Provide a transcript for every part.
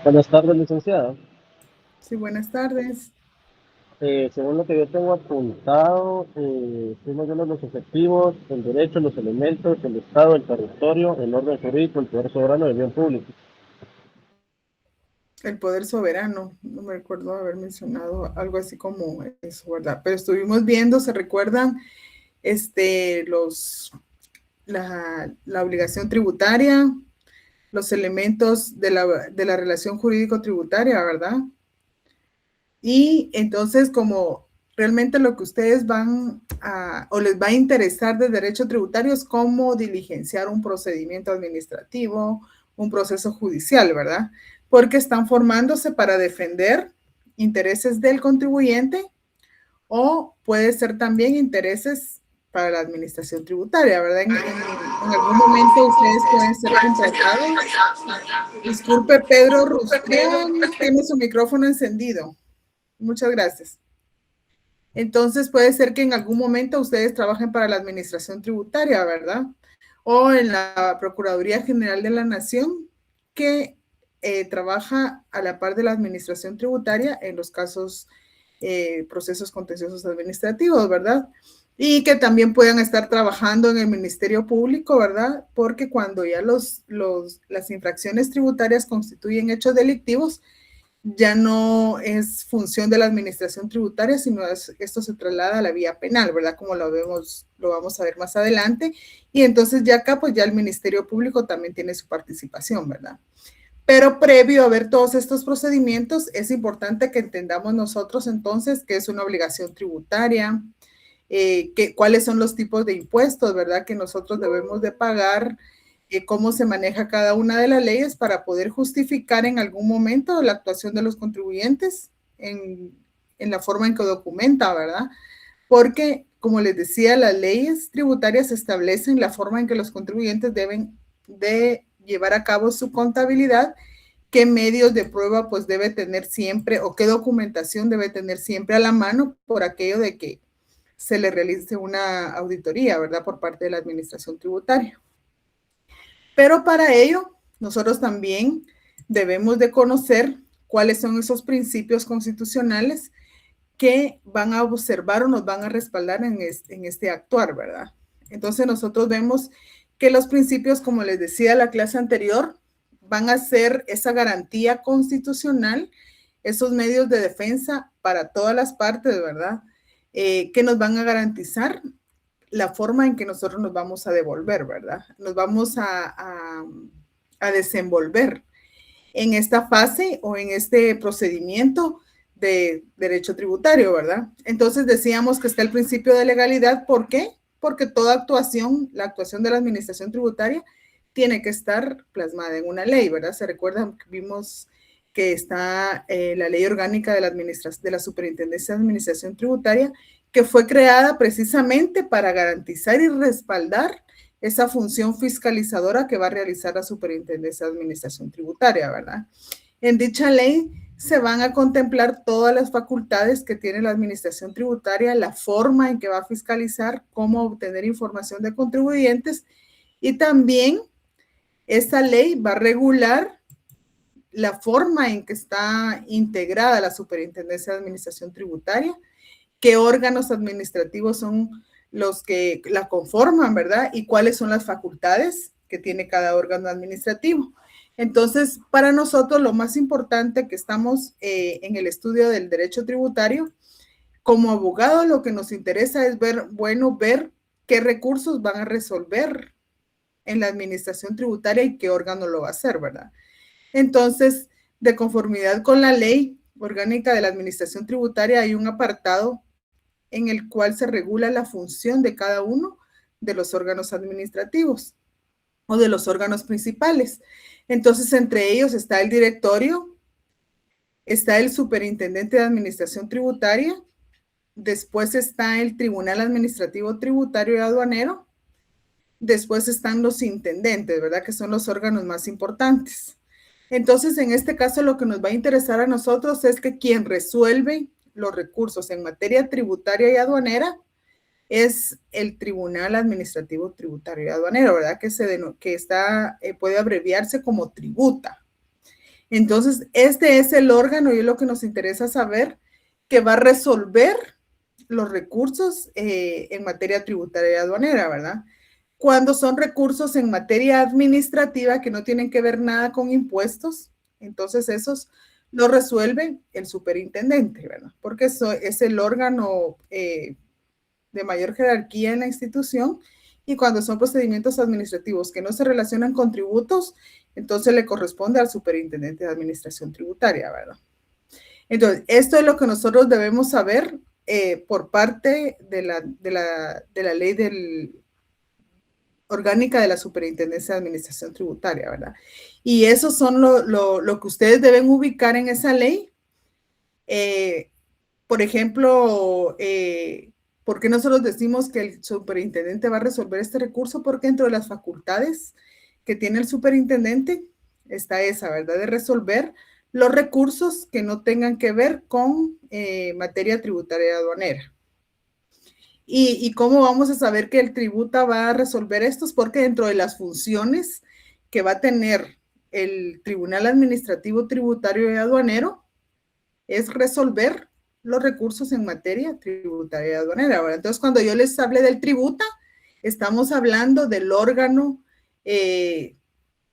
Buenas tardes, licenciada. Sí, buenas tardes. Según lo que yo tengo apuntado, fuimos viendo los objetivos, el derecho, los elementos, el Estado, el territorio, el orden jurídico, el poder soberano y el bien público. El poder soberano, no me recuerdo haber mencionado algo así como eso, ¿verdad? Pero estuvimos viendo, ¿se recuerdan? Los, la obligación tributaria, los elementos de la relación jurídico-tributaria, ¿verdad? Y entonces, como realmente lo que ustedes van a, o les va a interesar de derecho tributario es cómo diligenciar un procedimiento administrativo, un proceso judicial, ¿verdad? Porque están formándose para defender intereses del contribuyente o puede ser también intereses para la administración tributaria, ¿verdad? En algún momento ustedes pueden ser contratados. Disculpe, Pedro Rustián, tiene su micrófono encendido. Muchas gracias. Entonces puede ser que en algún momento ustedes trabajen para la administración tributaria, ¿verdad? O en la Procuraduría General de la Nación, que trabaja a la par de la administración tributaria en los casos, procesos contenciosos administrativos, ¿verdad? Y que también puedan estar trabajando en el Ministerio Público, ¿verdad? Porque cuando ya las infracciones tributarias constituyen hechos delictivos, ya no es función de la administración tributaria, sino esto se traslada a la vía penal, ¿verdad? Como lo vemos, lo vamos a ver más adelante. Y entonces ya acá, pues ya el Ministerio Público también tiene su participación, ¿verdad? Pero previo a ver todos estos procedimientos, es importante que entendamos nosotros entonces qué es una obligación tributaria, cuáles son los tipos de impuestos, ¿verdad? Que nosotros debemos de pagar, cómo se maneja cada una de las leyes para poder justificar en algún momento la actuación de los contribuyentes en la forma en que documenta, ¿verdad? Porque, como les decía, las leyes tributarias establecen la forma en que los contribuyentes deben de llevar a cabo su contabilidad, qué medios de prueba pues debe tener siempre o qué documentación debe tener siempre a la mano por aquello de que se le realice una auditoría, ¿verdad? Por parte de la administración tributaria. Pero para ello, nosotros también debemos de conocer cuáles son esos principios constitucionales que van a observar o nos van a respaldar en este actuar, ¿verdad? Entonces nosotros vemos que los principios, como les decía la clase anterior, van a ser esa garantía constitucional, esos medios de defensa para todas las partes, ¿verdad? Que nos van a garantizar la forma en que nosotros nos vamos a devolver, ¿verdad? Nos vamos a desenvolver en esta fase o en este procedimiento de derecho tributario, ¿verdad? Entonces decíamos que está el principio de legalidad. ¿Por qué? Porque toda actuación, la actuación de la administración tributaria, tiene que estar plasmada en una ley, ¿verdad? Se recuerdan, vimos que está la ley orgánica de la Superintendencia de Administración Tributaria, que fue creada precisamente para garantizar y respaldar esa función fiscalizadora que va a realizar la Superintendencia de Administración Tributaria, ¿verdad? En dicha ley se van a contemplar todas las facultades que tiene la administración tributaria, la forma en que va a fiscalizar, cómo obtener información de contribuyentes y también esta ley va a regular la forma en que está integrada la Superintendencia de Administración Tributaria, qué órganos administrativos son los que la conforman, ¿verdad? Y cuáles son las facultades que tiene cada órgano administrativo. Entonces, para nosotros lo más importante que estamos en el estudio del derecho tributario, como abogado lo que nos interesa es ver, bueno, ver qué recursos van a resolver en la administración tributaria y qué órgano lo va a hacer, ¿verdad? Entonces, de conformidad con la ley orgánica de la administración tributaria, hay un apartado en el cual se regula la función de cada uno de los órganos administrativos o de los órganos principales. Entonces, entre ellos está el directorio, está el superintendente de administración tributaria, después está el Tribunal Administrativo Tributario y Aduanero, después están los intendentes, ¿verdad? Que son los órganos más importantes. Entonces, en este caso, lo que nos va a interesar a nosotros es que quien resuelve los recursos en materia tributaria y aduanera es el Tribunal Administrativo Tributario y Aduanero, ¿verdad? Que está, puede abreviarse como tributa. Entonces, este es el órgano y es lo que nos interesa saber, que va a resolver los recursos en materia tributaria y aduanera, ¿verdad? Cuando son recursos en materia administrativa que no tienen que ver nada con impuestos, entonces esos lo resuelve el superintendente, ¿verdad? Porque eso es el órgano de mayor jerarquía en la institución, y cuando son procedimientos administrativos que no se relacionan con tributos, entonces le corresponde al superintendente de administración tributaria, ¿verdad? Entonces, esto es lo que nosotros debemos saber por parte de la ley orgánica de la Superintendencia de Administración Tributaria, ¿verdad? Y esos son lo que ustedes deben ubicar en esa ley. Por ejemplo, ¿por qué nosotros decimos que el superintendente va a resolver este recurso? Porque dentro de las facultades que tiene el superintendente está esa, ¿verdad? De resolver los recursos que no tengan que ver con materia tributaria y aduanera. ¿Y cómo vamos a saber que el tributa va a resolver estos? Porque dentro de las funciones que va a tener el Tribunal Administrativo Tributario y Aduanero es resolver los recursos en materia tributaria y aduanera. Ahora, entonces, cuando yo les hable del tributa, estamos hablando del órgano que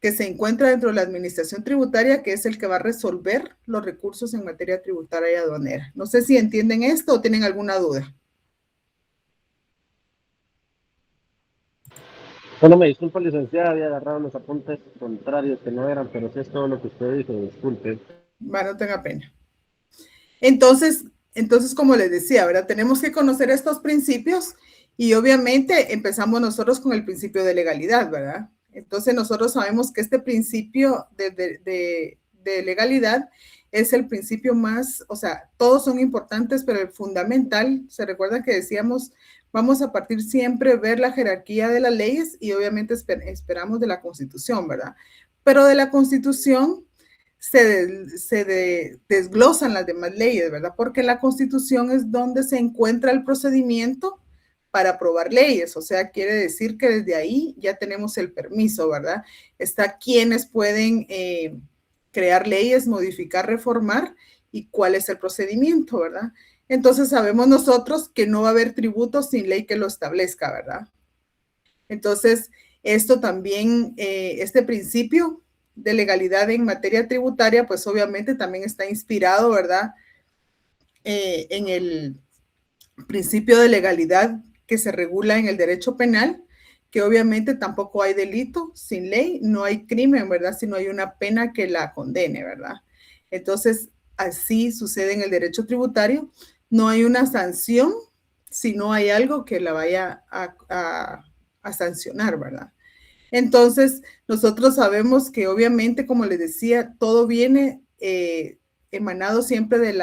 se encuentra dentro de la administración tributaria, que es el que va a resolver los recursos en materia tributaria y aduanera. No sé si entienden esto o tienen alguna duda. Bueno, me disculpa, licenciada, había agarrado los apuntes contrarios que no eran, pero sí es todo lo que usted dijo, disculpe. Bueno, no tenga pena. Entonces, como les decía, ¿verdad? Tenemos que conocer estos principios y obviamente empezamos nosotros con el principio de legalidad, ¿verdad? Entonces nosotros sabemos que este principio de legalidad es el principio más, o sea, todos son importantes, pero el fundamental, se recuerdan que decíamos, vamos a partir siempre ver la jerarquía de las leyes y obviamente esperamos de la Constitución, ¿verdad? Pero de la Constitución se desglosan las demás leyes, ¿verdad? Porque la Constitución es donde se encuentra el procedimiento para aprobar leyes, o sea, quiere decir que desde ahí ya tenemos el permiso, ¿verdad? Está quienes pueden crear leyes, modificar, reformar y cuál es el procedimiento, ¿verdad? Entonces sabemos nosotros que no va a haber tributo sin ley que lo establezca, ¿verdad? Entonces, esto también, este principio de legalidad en materia tributaria, pues obviamente también está inspirado, ¿verdad? En el principio de legalidad que se regula en el derecho penal, que obviamente tampoco hay delito sin ley, no hay crimen, ¿verdad? Si no hay una pena que la condene, ¿verdad? Entonces, así sucede en el derecho tributario, no hay una sanción si no hay algo que la vaya a sancionar, ¿verdad? Entonces, nosotros sabemos que obviamente, como les decía, todo viene emanado siempre de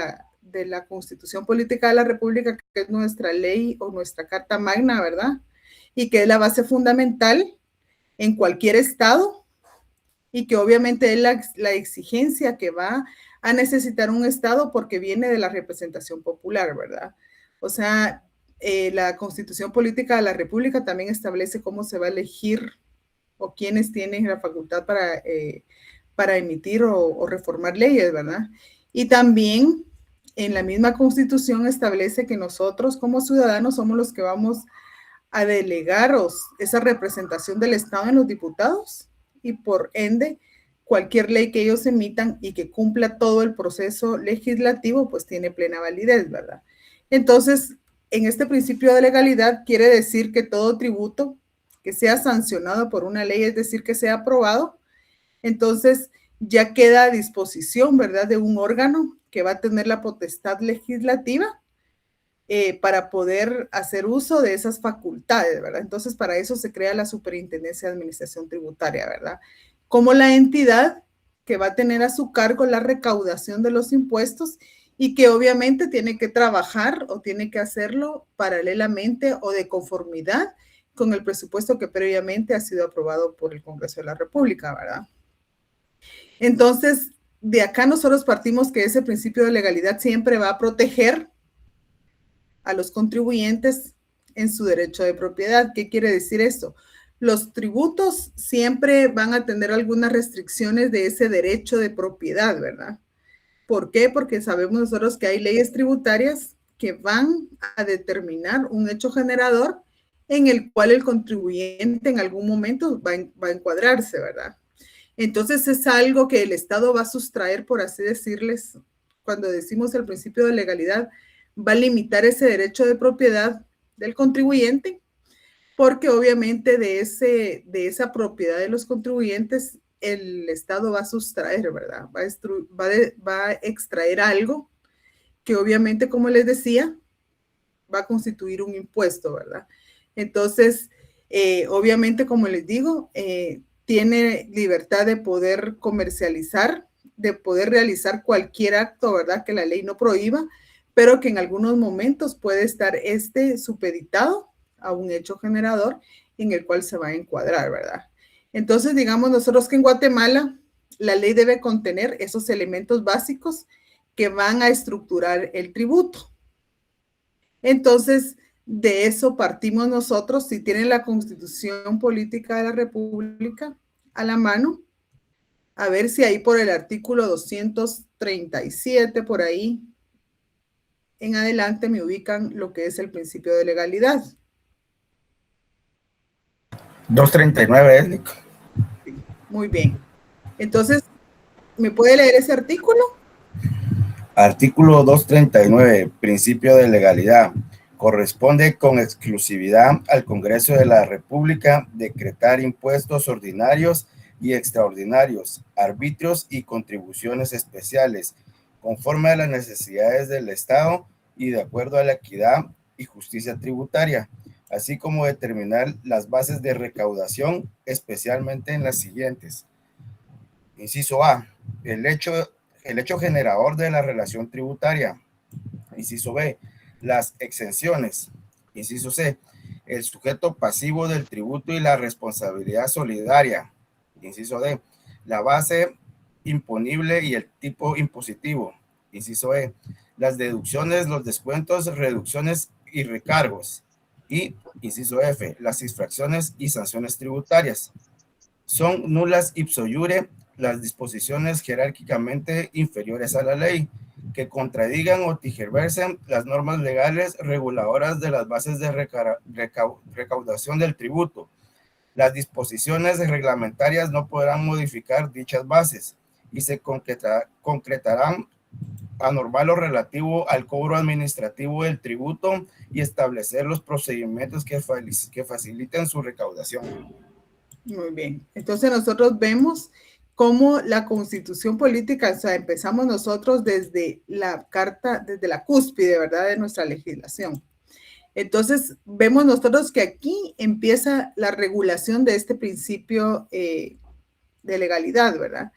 la Constitución Política de la República, que es nuestra ley o nuestra Carta Magna, ¿verdad? Y que es la base fundamental en cualquier estado y que obviamente es la exigencia que va a necesitar un estado porque viene de la representación popular, ¿verdad? O sea, la Constitución Política de la República también establece cómo se va a elegir o quienes tienen la facultad para emitir o reformar leyes, ¿verdad? Y también en la misma Constitución establece que nosotros como ciudadanos somos los que vamos a delegaros esa representación del Estado en los diputados y por ende cualquier ley que ellos emitan y que cumpla todo el proceso legislativo, pues tiene plena validez, ¿verdad? Entonces, en este principio de legalidad quiere decir que todo tributo que sea sancionado por una ley, es decir, que sea aprobado, entonces ya queda a disposición, ¿verdad?, de un órgano que va a tener la potestad legislativa para poder hacer uso de esas facultades, ¿verdad? Entonces, para eso se crea la Superintendencia de Administración Tributaria, ¿verdad? Como la entidad que va a tener a su cargo la recaudación de los impuestos y que obviamente tiene que trabajar o tiene que hacerlo paralelamente o de conformidad con el presupuesto que previamente ha sido aprobado por el Congreso de la República, ¿verdad? Entonces, de acá nosotros partimos que ese principio de legalidad siempre va a proteger a los contribuyentes en su derecho de propiedad. ¿Qué quiere decir esto? los tributos siempre van a tener algunas restricciones de ese derecho de propiedad, ¿verdad? ¿Por qué? Porque sabemos nosotros que hay leyes tributarias que van a determinar un hecho generador en el cual el contribuyente en algún momento va a encuadrarse, ¿verdad? Entonces es algo que el Estado va a sustraer, por así decirles, cuando decimos el principio de legalidad, va a limitar ese derecho de propiedad del contribuyente, porque obviamente de esa propiedad de los contribuyentes el Estado va a sustraer, ¿verdad? Va a extraer algo que obviamente, como les decía, va a constituir un impuesto, ¿verdad? Entonces, obviamente, como les digo, tiene libertad de poder comercializar, de poder realizar cualquier acto, ¿verdad? Que la ley no prohíba, pero que en algunos momentos puede estar supeditado a un hecho generador en el cual se va a encuadrar, ¿verdad? Entonces, digamos nosotros que en Guatemala la ley debe contener esos elementos básicos que van a estructurar el tributo. Entonces, de eso partimos nosotros. Si tienen la Constitución Política de la República a la mano, a ver si ahí por el artículo 237, por ahí en adelante me ubican lo que es el principio de legalidad. 239, Nico. Sí, muy bien. Entonces, ¿me puede leer ese artículo? Artículo 239, principio de legalidad. Corresponde con exclusividad al Congreso de la República decretar impuestos ordinarios y extraordinarios, arbitrios y contribuciones especiales, conforme a las necesidades del Estado y de acuerdo a la equidad y justicia tributaria, así como determinar las bases de recaudación, especialmente en las siguientes. Inciso A, el hecho generador de la relación tributaria. Inciso B, las exenciones. Inciso C, el sujeto pasivo del tributo y la responsabilidad solidaria. Inciso D, la base imponible y el tipo impositivo. Inciso E, las deducciones, los descuentos, reducciones y recargos. Y inciso F, las infracciones y sanciones tributarias. Son nulas ipso iure las disposiciones jerárquicamente inferiores a la ley que contradigan o tergiversen las normas legales reguladoras de las bases de recaudación del tributo. Las disposiciones reglamentarias no podrán modificar dichas bases y se concretarán a normal lo relativo al cobro administrativo del tributo y establecer los procedimientos que faciliten su recaudación. Muy bien. Entonces nosotros vemos cómo la Constitución Política, o sea, empezamos nosotros desde la carta, desde la cúspide, ¿verdad?, de nuestra legislación. Entonces vemos nosotros que aquí empieza la regulación de este principio de legalidad, ¿verdad?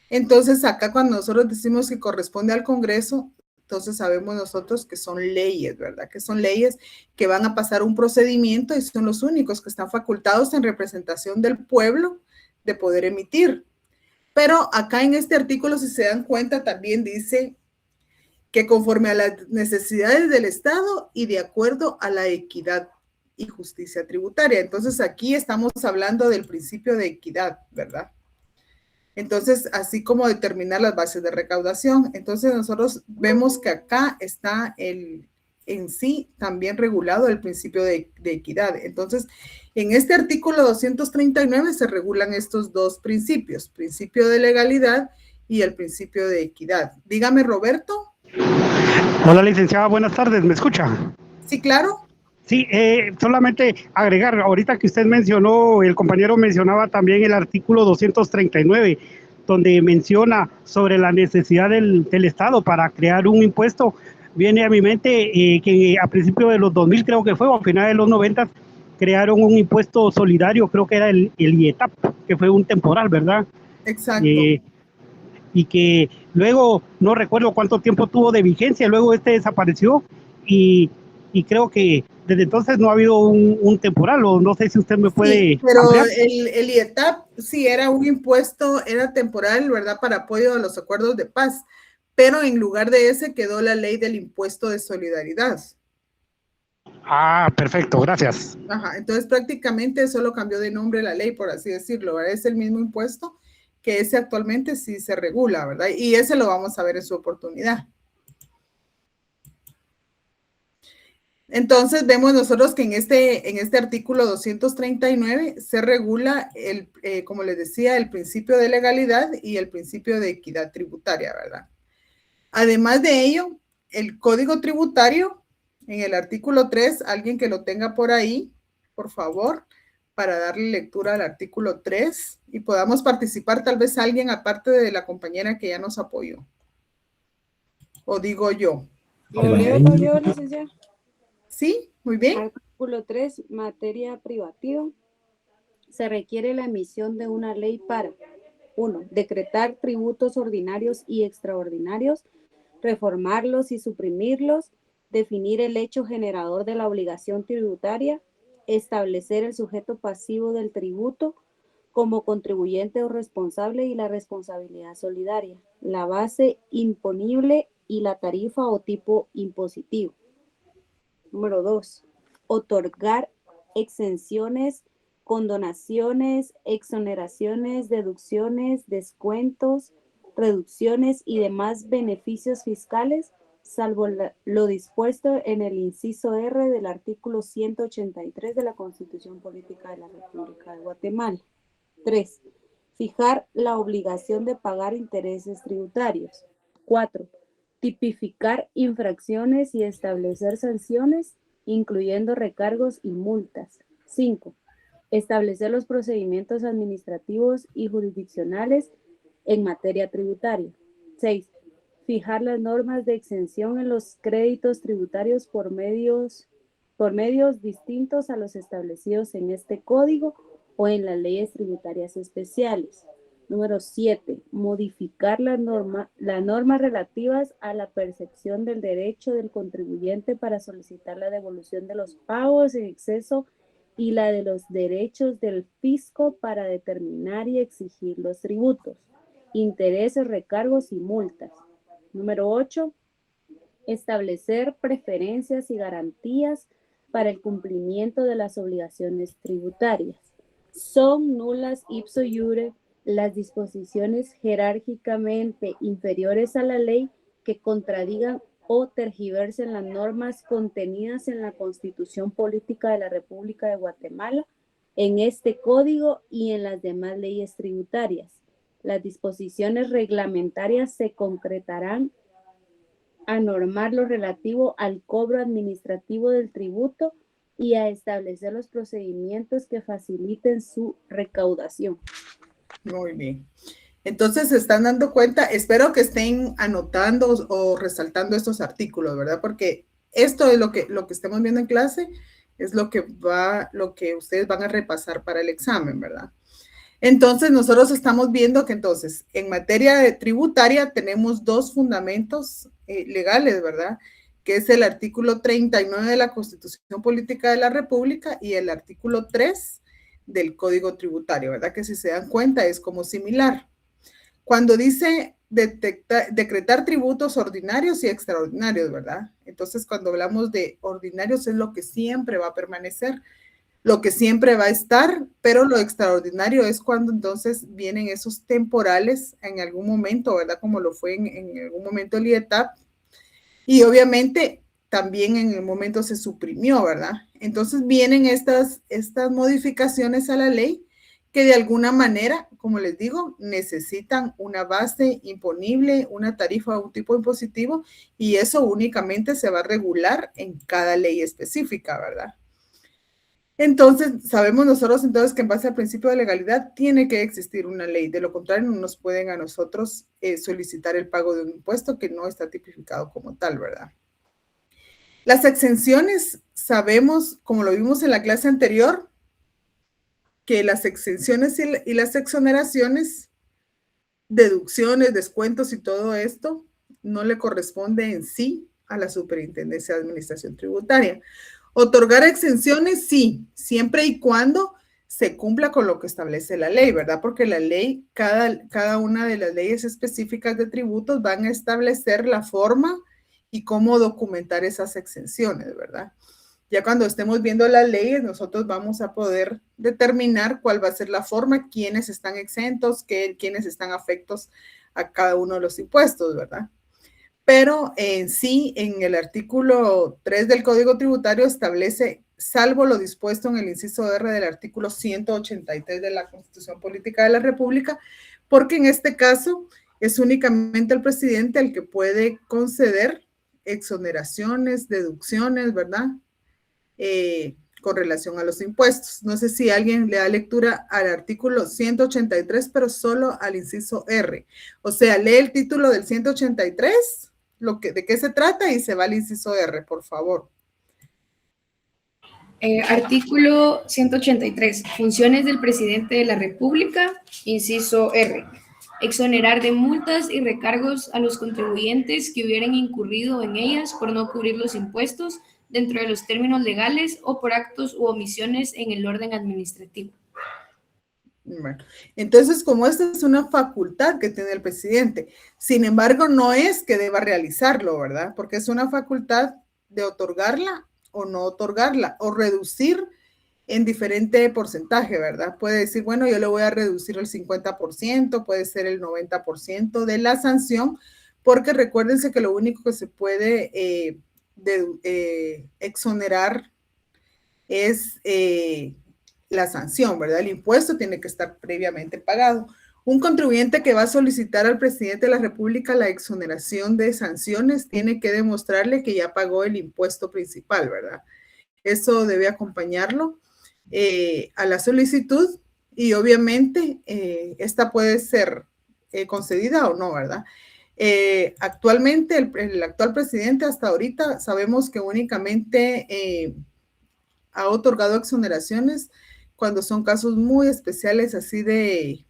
Entonces acá cuando nosotros decimos que corresponde al Congreso, entonces sabemos nosotros que son leyes, ¿verdad? Que son leyes que van a pasar un procedimiento y son los únicos que están facultados en representación del pueblo de poder emitir. Pero acá en este artículo, si se dan cuenta, también dice que conforme a las necesidades del Estado y de acuerdo a la equidad y justicia tributaria. Entonces aquí estamos hablando del principio de equidad, ¿verdad? Entonces, así como determinar las bases de recaudación. Entonces, nosotros vemos que acá está en sí también regulado el principio de equidad. Entonces, en este artículo 239 se regulan estos dos principios, principio de legalidad y el principio de equidad. Dígame, Roberto. Hola, licenciada, buenas tardes, ¿me escucha? Sí, claro. Sí, solamente agregar, ahorita que usted mencionó, el compañero mencionaba también el artículo 239, donde menciona sobre la necesidad del Estado para crear un impuesto. Viene a mi mente que a principios de los 2000 creo que fue, o a finales de los 90, crearon un impuesto solidario, creo que era el IETAP, que fue un temporal, ¿verdad? Exacto. Y que luego, no recuerdo cuánto tiempo tuvo de vigencia, luego desapareció y creo que desde entonces no ha habido un temporal, o no sé si usted me puede sí, pero ampliar. el IETAP sí era un impuesto, era temporal, ¿verdad?, para apoyo a los acuerdos de paz, pero en lugar de ese quedó la ley del impuesto de solidaridad. Ah, perfecto, gracias. Ajá, entonces prácticamente solo cambió de nombre la ley, por así decirlo, ¿verdad? Es el mismo impuesto que ese actualmente sí se regula, ¿verdad? Y ese lo vamos a ver en su oportunidad. Entonces vemos nosotros que en este artículo 239 se regula, como les decía, el principio de legalidad y el principio de equidad tributaria, ¿verdad? Además de ello, el Código Tributario, en el artículo 3, alguien que lo tenga por ahí, por favor, para darle lectura al artículo 3 y podamos participar tal vez alguien aparte de la compañera que ya nos apoyó. O digo yo. Lo leo yo, licenciada. Sí, muy bien. Artículo 3, materia privativa. Se requiere la emisión de una ley para 1. Decretar tributos ordinarios y extraordinarios, reformarlos y suprimirlos, definir el hecho generador de la obligación tributaria, establecer el sujeto pasivo del tributo como contribuyente o responsable y la responsabilidad solidaria, la base imponible y la tarifa o tipo impositivo. Número 2. Otorgar exenciones, condonaciones, exoneraciones, deducciones, descuentos, reducciones y demás beneficios fiscales, salvo lo dispuesto en el inciso R del artículo 183 de la Constitución Política de la República de Guatemala. 3. Fijar la obligación de pagar intereses tributarios. 4. Tipificar infracciones y establecer sanciones, incluyendo recargos y multas. 5. Establecer los procedimientos administrativos y jurisdiccionales en materia tributaria. 6. Fijar las normas de exención en los créditos tributarios por medios distintos a los establecidos en este código o en las leyes tributarias especiales. Número 7. Modificar las normas relativas a la percepción del derecho del contribuyente para solicitar la devolución de los pagos en exceso y la de los derechos del fisco para determinar y exigir los tributos, intereses, recargos y multas. Número 8. Establecer preferencias y garantías para el cumplimiento de las obligaciones tributarias. Son nulas ipso iure las disposiciones jerárquicamente inferiores a la ley que contradigan o tergiversen las normas contenidas en la Constitución Política de la República de Guatemala, en este código y en las demás leyes tributarias. Las disposiciones reglamentarias se concretarán a normar lo relativo al cobro administrativo del tributo y a establecer los procedimientos que faciliten su recaudación. Muy bien. Entonces, se están dando cuenta, espero que estén anotando o resaltando estos artículos, ¿verdad? Porque esto es lo que estemos viendo en clase, es lo que ustedes van a repasar para el examen, ¿verdad? Entonces, nosotros estamos viendo que entonces, en materia tributaria tenemos dos fundamentos legales, ¿verdad? Que es el artículo 39 de la Constitución Política de la República y el artículo 3 del Código Tributario, ¿verdad? Que si se dan cuenta es como similar. Cuando dice decretar tributos ordinarios y extraordinarios, ¿verdad? Entonces, cuando hablamos de ordinarios es lo que siempre va a permanecer, lo que siempre va a estar, pero lo extraordinario es cuando entonces vienen esos temporales en algún momento, ¿verdad? Como lo fue en algún momento el IETAP. Y obviamente también en el momento se suprimió, ¿verdad? Entonces vienen estas modificaciones a la ley que de alguna manera, como les digo, necesitan una base imponible, una tarifa o un tipo impositivo, y eso únicamente se va a regular en cada ley específica, ¿verdad? Entonces, sabemos nosotros entonces que en base al principio de legalidad tiene que existir una ley, de lo contrario no nos pueden a nosotros solicitar el pago de un impuesto que no está tipificado como tal, ¿verdad? Las exenciones, sabemos, como lo vimos en la clase anterior, que las exenciones y las exoneraciones, deducciones, descuentos y todo esto, no le corresponde en sí a la Superintendencia de Administración Tributaria. Otorgar exenciones, sí, siempre y cuando se cumpla con lo que establece la ley, ¿verdad? Porque la ley, cada una de las leyes específicas de tributos van a establecer la forma y cómo documentar esas exenciones, ¿verdad? Ya cuando estemos viendo las leyes, nosotros vamos a poder determinar cuál va a ser la forma, quiénes están exentos, quiénes están afectos a cada uno de los impuestos, ¿verdad? Pero en sí, en el artículo 3 del Código Tributario establece, salvo lo dispuesto en el inciso R del artículo 183 de la Constitución Política de la República, porque en este caso es únicamente el presidente el que puede conceder exoneraciones, deducciones, ¿verdad? Con relación a los impuestos. No sé si alguien le da lectura al artículo 183, pero solo al inciso R. O sea, lee el título del 183, de qué se trata, y se va al inciso R, por favor. Artículo 183. Funciones del presidente de la República, inciso R. Exonerar de multas y recargos a los contribuyentes que hubieran incurrido en ellas por no cubrir los impuestos dentro de los términos legales o por actos u omisiones en el orden administrativo. Bueno, entonces, como esta es una facultad que tiene el presidente, sin embargo, no es que deba realizarlo, ¿verdad? Porque es una facultad de otorgarla o no otorgarla, o reducir en diferente porcentaje, ¿verdad? Puede decir, bueno, yo le voy a reducir el 50%, puede ser el 90% de la sanción, porque recuérdense que lo único que se puede exonerar es la sanción, ¿verdad? El impuesto tiene que estar previamente pagado. Un contribuyente que va a solicitar al presidente de la República la exoneración de sanciones tiene que demostrarle que ya pagó el impuesto principal, ¿verdad? Eso debe acompañarlo a la solicitud y obviamente esta puede ser concedida o no, ¿verdad? Actualmente, el actual presidente hasta ahorita sabemos que únicamente ha otorgado exoneraciones cuando son casos muy especiales así de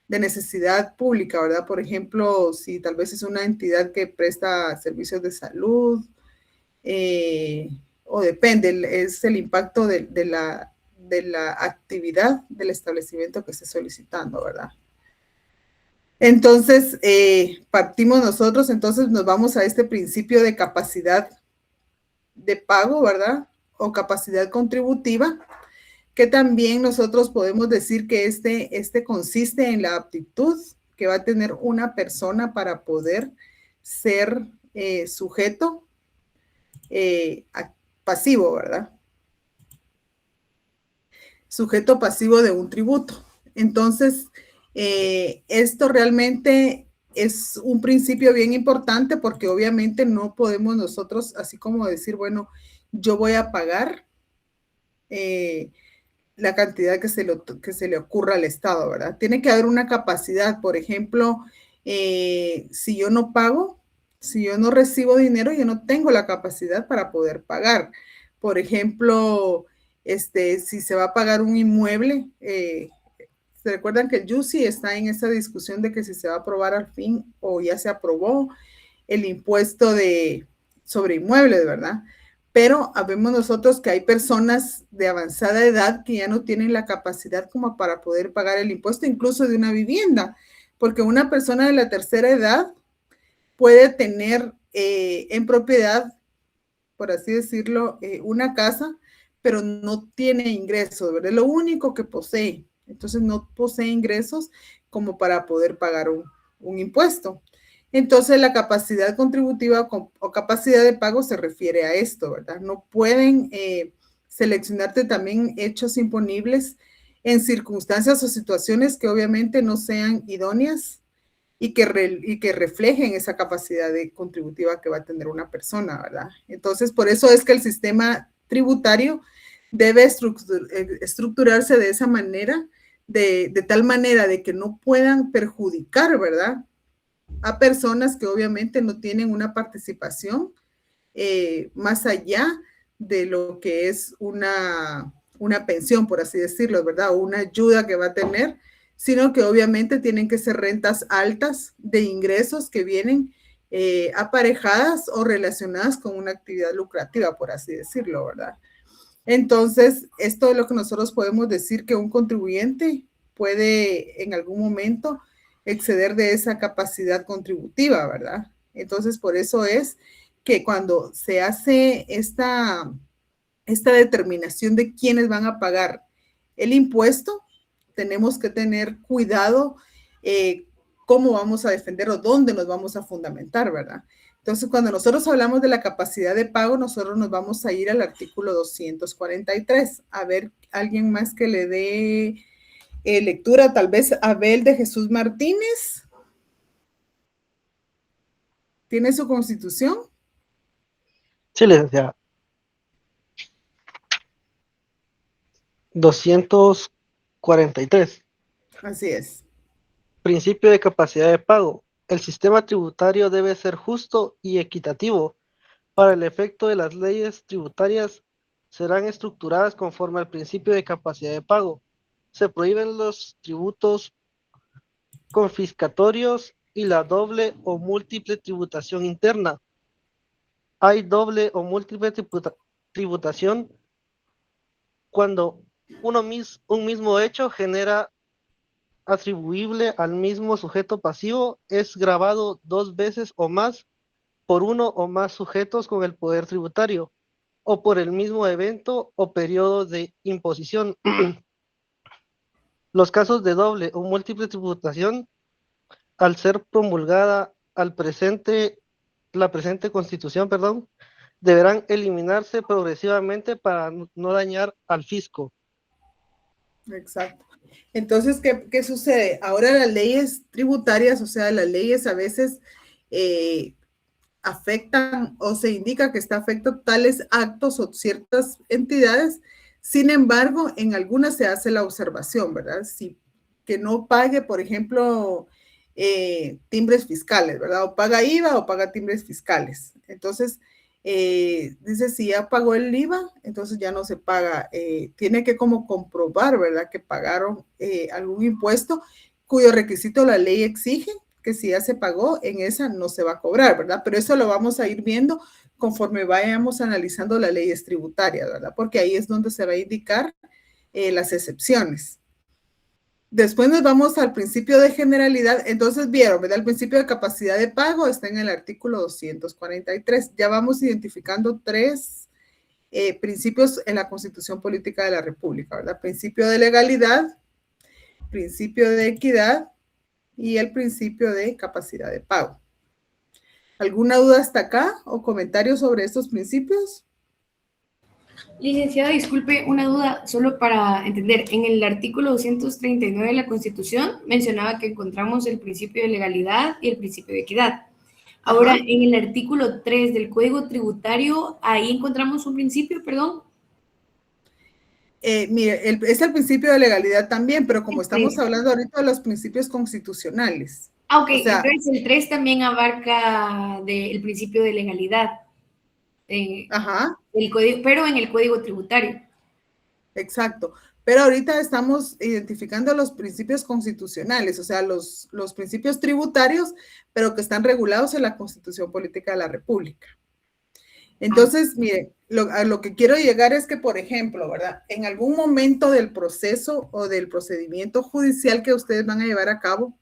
necesidad pública, ¿verdad? Por ejemplo, si tal vez es una entidad que presta servicios de salud, o depende, es el impacto de la actividad del establecimiento que esté solicitando, ¿verdad? Entonces, partimos nosotros, entonces nos vamos a este principio de capacidad de pago, ¿verdad? O capacidad contributiva, que también nosotros podemos decir que este consiste en la aptitud que va a tener una persona para poder ser sujeto pasivo, ¿verdad? Sujeto pasivo de un tributo. Entonces, esto realmente es un principio bien importante porque obviamente no podemos nosotros así como decir, bueno, yo voy a pagar la cantidad que se le ocurra al Estado, ¿verdad? Tiene que haber una capacidad, por ejemplo, si yo no pago, si yo no recibo dinero, yo no tengo la capacidad para poder pagar. Por ejemplo, si se va a pagar un inmueble, ¿se recuerdan que el YUSI está en esa discusión de que si se va a aprobar al fin o ya se aprobó el impuesto sobre inmuebles, ¿verdad? Pero sabemos nosotros que hay personas de avanzada edad que ya no tienen la capacidad como para poder pagar el impuesto incluso de una vivienda, porque una persona de la tercera edad puede tener en propiedad, por así decirlo, una casa, pero no tiene ingresos, ¿verdad? Lo único que posee. Entonces no posee ingresos como para poder pagar un impuesto. Entonces la capacidad contributiva o capacidad de pago se refiere a esto, ¿verdad? No pueden seleccionarte también hechos imponibles en circunstancias o situaciones que obviamente no sean idóneas y que reflejen esa capacidad contributiva que va a tener una persona, ¿verdad? Entonces, por eso es que el sistema tributario debe estructurarse de esa manera, de tal manera de que no puedan perjudicar, ¿verdad?, a personas que obviamente no tienen una participación más allá de lo que es una pensión, por así decirlo, ¿verdad? O una ayuda que va a tener, sino que obviamente tienen que ser rentas altas de ingresos que vienen aparejadas o relacionadas con una actividad lucrativa, por así decirlo, ¿verdad? Entonces, esto es lo que nosotros podemos decir que un contribuyente puede en algún momento exceder de esa capacidad contributiva, ¿verdad? Entonces, por eso es que cuando se hace esta determinación de quiénes van a pagar el impuesto, tenemos que tener cuidado cómo vamos a defender o dónde nos vamos a fundamentar, ¿verdad? Entonces, cuando nosotros hablamos de la capacidad de pago, nosotros nos vamos a ir al artículo 243. A ver, alguien más que le dé lectura, tal vez Abel de Jesús Martínez. ¿Tiene su constitución? Sí, licenciada. 243. Así es. Principio de capacidad de pago. El sistema tributario debe ser justo y equitativo. Para el efecto de las leyes tributarias serán estructuradas conforme al principio de capacidad de pago. Se prohíben los tributos confiscatorios y la doble o múltiple tributación interna. Hay doble o múltiple tributación cuando un mismo hecho genera atribuible al mismo sujeto pasivo, es gravado 2 veces o más por uno o más sujetos con el poder tributario, o por el mismo evento o periodo de imposición. Los casos de doble o múltiple tributación, al ser promulgada la presente Constitución, deberán eliminarse progresivamente para no dañar al fisco. Exacto. Entonces, ¿qué sucede? Ahora las leyes tributarias, o sea, las leyes a veces afectan o se indica que está afectando tales actos o ciertas entidades. Sin embargo, en algunas se hace la observación, ¿verdad? Si que no pague, por ejemplo, timbres fiscales, ¿verdad? O paga IVA o paga timbres fiscales. Entonces, dice, si ya pagó el IVA, entonces ya no se paga. Tiene que como comprobar, ¿verdad? Que pagaron algún impuesto cuyo requisito la ley exige, que si ya se pagó, en esa no se va a cobrar, ¿verdad? Pero eso lo vamos a ir viendo conforme vayamos analizando las leyes tributarias, ¿verdad? Porque ahí es donde se va a indicar las excepciones. Después nos vamos al principio de generalidad. Entonces vieron, ¿verdad? El principio de capacidad de pago está en el artículo 243. Ya vamos identificando 3 principios en la Constitución Política de la República, ¿verdad? Principio de legalidad, principio de equidad y el principio de capacidad de pago. ¿Alguna duda hasta acá o comentarios sobre estos principios? Licenciada, disculpe, una duda solo para entender. En el artículo 239 de la Constitución mencionaba que encontramos el principio de legalidad y el principio de equidad. Ahora, Ajá. en el artículo 3 del Código Tributario, ahí encontramos un principio, perdón. Mire, es el principio de legalidad también, pero como estamos Sí. hablando ahorita de los principios constitucionales. Ah, ok, O sea, entonces el 3 también abarca el principio de legalidad. ajá, El código, pero en el Código Tributario. exacto. Pero ahorita estamos identificando los principios constitucionales, o sea, los principios tributarios, pero que están regulados en la Constitución Política de la República. Entonces, mire, a lo que quiero llegar es que, por ejemplo, ¿verdad? En algún momento del proceso o del procedimiento judicial que ustedes van a llevar a cabo,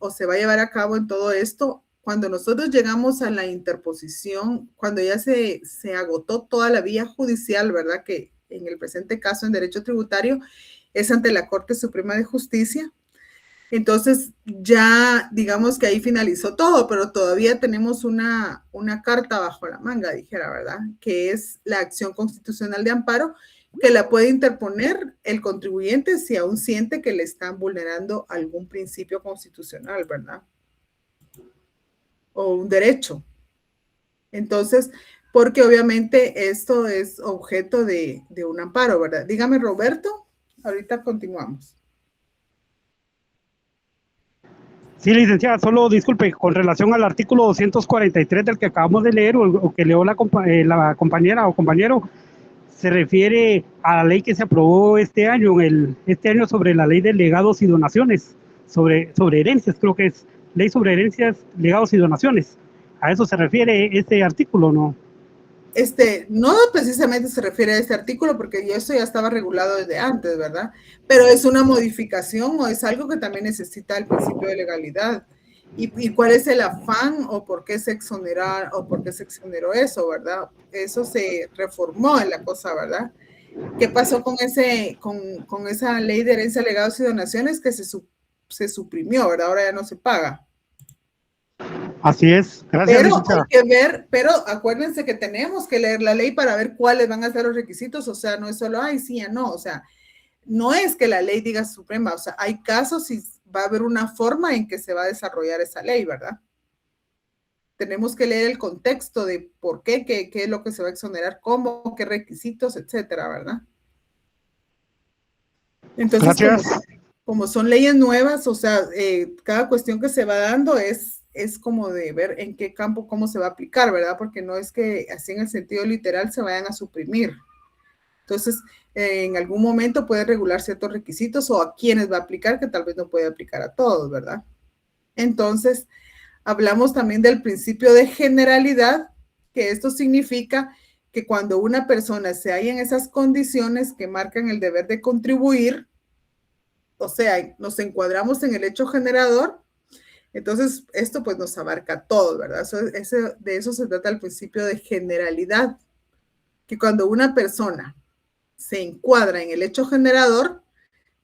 o se va a llevar a cabo en todo esto, cuando nosotros llegamos a la interposición, cuando ya se agotó toda la vía judicial, ¿verdad? Que en el presente caso en derecho tributario es ante la Corte Suprema de Justicia. Entonces ya digamos que ahí finalizó todo, pero todavía tenemos una carta bajo la manga, dijera, ¿verdad? Que es la acción constitucional de amparo, que la puede interponer el contribuyente si aún siente que le están vulnerando algún principio constitucional, ¿verdad? O un derecho. Entonces, porque obviamente esto es objeto de un amparo, ¿verdad? Dígame, Roberto, ahorita continuamos. Sí, licenciada, solo disculpe, con relación al artículo 243 del que acabamos de leer o que leo la compañera o compañero, se refiere a la ley que se aprobó este año sobre la ley de legados y donaciones, sobre herencias, creo que es ley sobre herencias, legados y donaciones. ¿A eso se refiere este artículo, no? No precisamente se refiere a este artículo porque eso ya estaba regulado desde antes, ¿verdad? Pero es una modificación o es algo que también necesita el principio de legalidad. ¿Y cuál es el afán o por qué se exoneró eso, verdad? Eso se reformó en la cosa, ¿verdad? ¿Qué pasó con esa ley de herencia, legados y donaciones que se suprimió, ¿verdad? Ahora ya no se paga. Así es. Gracias, Pero hay licenciada. que ver, pero acuérdense que tenemos que leer la ley para ver cuáles van a ser los requisitos, o sea, no es solo, ay, sí, ya no, o sea, no es que la ley diga suprema, o sea, hay casos y va a haber una forma en que se va a desarrollar esa ley, ¿verdad? Tenemos que leer el contexto de por qué es lo que se va a exonerar, cómo, qué requisitos, etcétera, ¿verdad? Entonces, Gracias. como son leyes nuevas, o sea, cada cuestión que se va dando es como de ver en qué campo, cómo se va a aplicar, ¿verdad? Porque no es que así en el sentido literal se vayan a suprimir. Entonces, en algún momento puede regular ciertos requisitos o a quienes va a aplicar, que tal vez no puede aplicar a todos, ¿verdad? Entonces, hablamos también del principio de generalidad, que esto significa que cuando una persona se halla en esas condiciones que marcan el deber de contribuir, o sea, nos encuadramos en el hecho generador, entonces esto pues nos abarca a todos, ¿verdad? De eso se trata el principio de generalidad, que cuando una persona se encuadra en el hecho generador,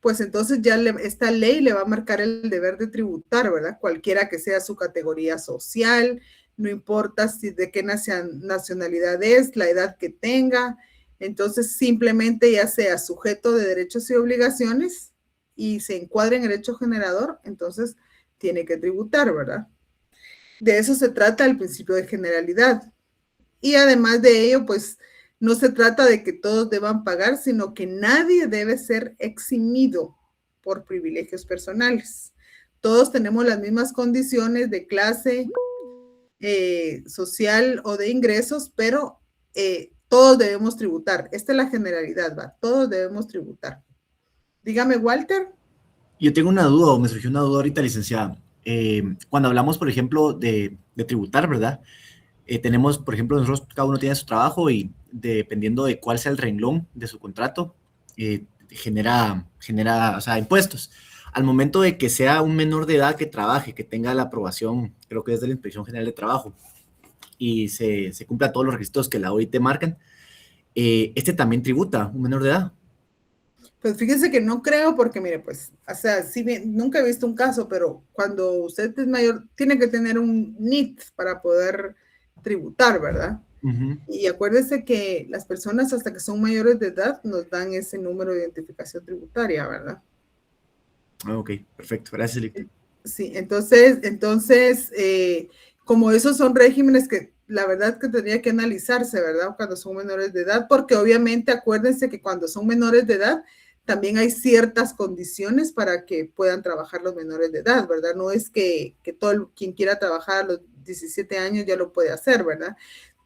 pues entonces ya esta ley le va a marcar el deber de tributar, ¿verdad? Cualquiera que sea su categoría social, no importa si de qué nacionalidad es, la edad que tenga, entonces simplemente ya sea sujeto de derechos y obligaciones y se encuadra en el hecho generador, entonces tiene que tributar, ¿verdad? De eso se trata el principio de generalidad. Y además de ello, pues no se trata de que todos deban pagar, sino que nadie debe ser eximido por privilegios personales. Todos tenemos las mismas condiciones de clase social o de ingresos, pero todos debemos tributar. Esta es la generalidad, ¿va? Todos debemos tributar. Dígame, Walter. Yo tengo una duda, o me surgió una duda ahorita, licenciada. Cuando hablamos, por ejemplo, de tributar, ¿verdad? Tenemos, por ejemplo, nosotros, cada uno tiene su trabajo y dependiendo de cuál sea el renglón de su contrato, genera, o sea, impuestos. Al momento de que sea un menor de edad que trabaje, que tenga la aprobación, creo que es de la Inspección General de Trabajo, y se cumpla todos los requisitos que la OIT marcan, este también tributa, un menor de edad. Pues fíjese que no creo porque, mire, pues, o sea, sí, nunca he visto un caso, pero cuando usted es mayor, tiene que tener un NIT para poder tributar, ¿verdad? Uh-huh. Y acuérdese que las personas hasta que son mayores de edad nos dan ese número de identificación tributaria, ¿verdad? Ok, perfecto. Gracias, Lic. Sí, entonces, como esos son regímenes que la verdad que tendría que analizarse, ¿verdad? Cuando son menores de edad, porque obviamente acuérdense que cuando son menores de edad, también hay ciertas condiciones para que puedan trabajar los menores de edad, ¿verdad? No es que todo quien quiera trabajar a los 17 años ya lo puede hacer, ¿verdad?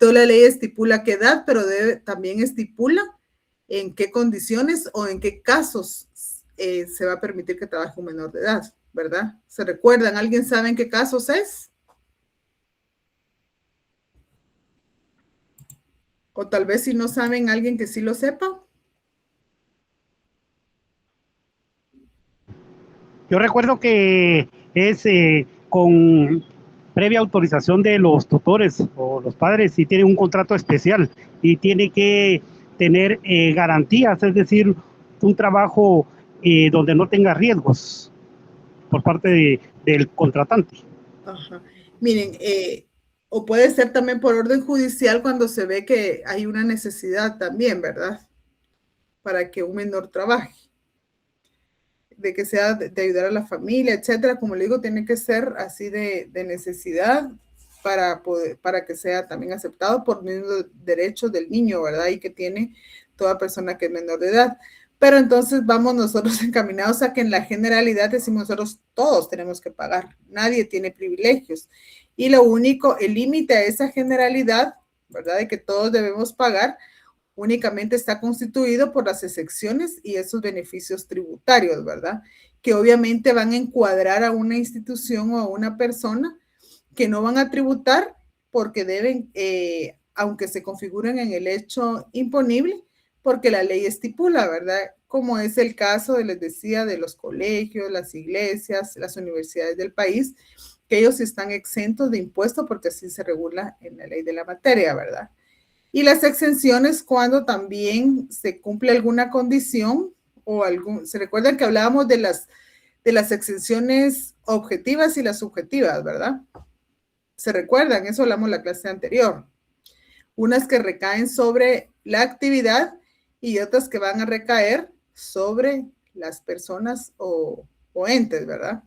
Toda la ley estipula qué edad, pero también estipula en qué condiciones o en qué casos se va a permitir que trabaje un menor de edad, ¿verdad? ¿Se recuerdan? ¿Alguien sabe en qué casos es? O tal vez si no saben, alguien que sí lo sepa. Yo recuerdo que es con previa autorización de los tutores o los padres si tienen un contrato especial y tiene que tener garantías, es decir, un trabajo donde no tenga riesgos por parte del contratante. Ajá. Miren, o puede ser también por orden judicial cuando se ve que hay una necesidad también, ¿verdad? Para que un menor trabaje. De que sea de ayudar a la familia, etcétera. Como le digo, tiene que ser así de necesidad para que sea también aceptado por mismos derechos del niño, ¿verdad? Y que tiene toda persona que es menor de edad. Pero entonces vamos nosotros encaminados a que en la generalidad decimos nosotros todos tenemos que pagar, nadie tiene privilegios. Y lo único, el límite a esa generalidad, ¿verdad? De que todos debemos pagar, únicamente está constituido por las excepciones y esos beneficios tributarios, ¿verdad? Que obviamente van a encuadrar a una institución o a una persona que no van a tributar porque deben, aunque se configuren en el hecho imponible, porque la ley estipula, ¿verdad? Como es el caso, les decía, de los colegios, las iglesias, las universidades del país, que ellos están exentos de impuesto porque así se regula en la ley de la materia, ¿verdad? Y las exenciones cuando también se cumple alguna condición o se recuerdan que hablábamos de las exenciones objetivas y las subjetivas, ¿verdad? ¿Se recuerdan? Eso hablamos en la clase anterior. Unas que recaen sobre la actividad y otras que van a recaer sobre las personas o entes, ¿verdad?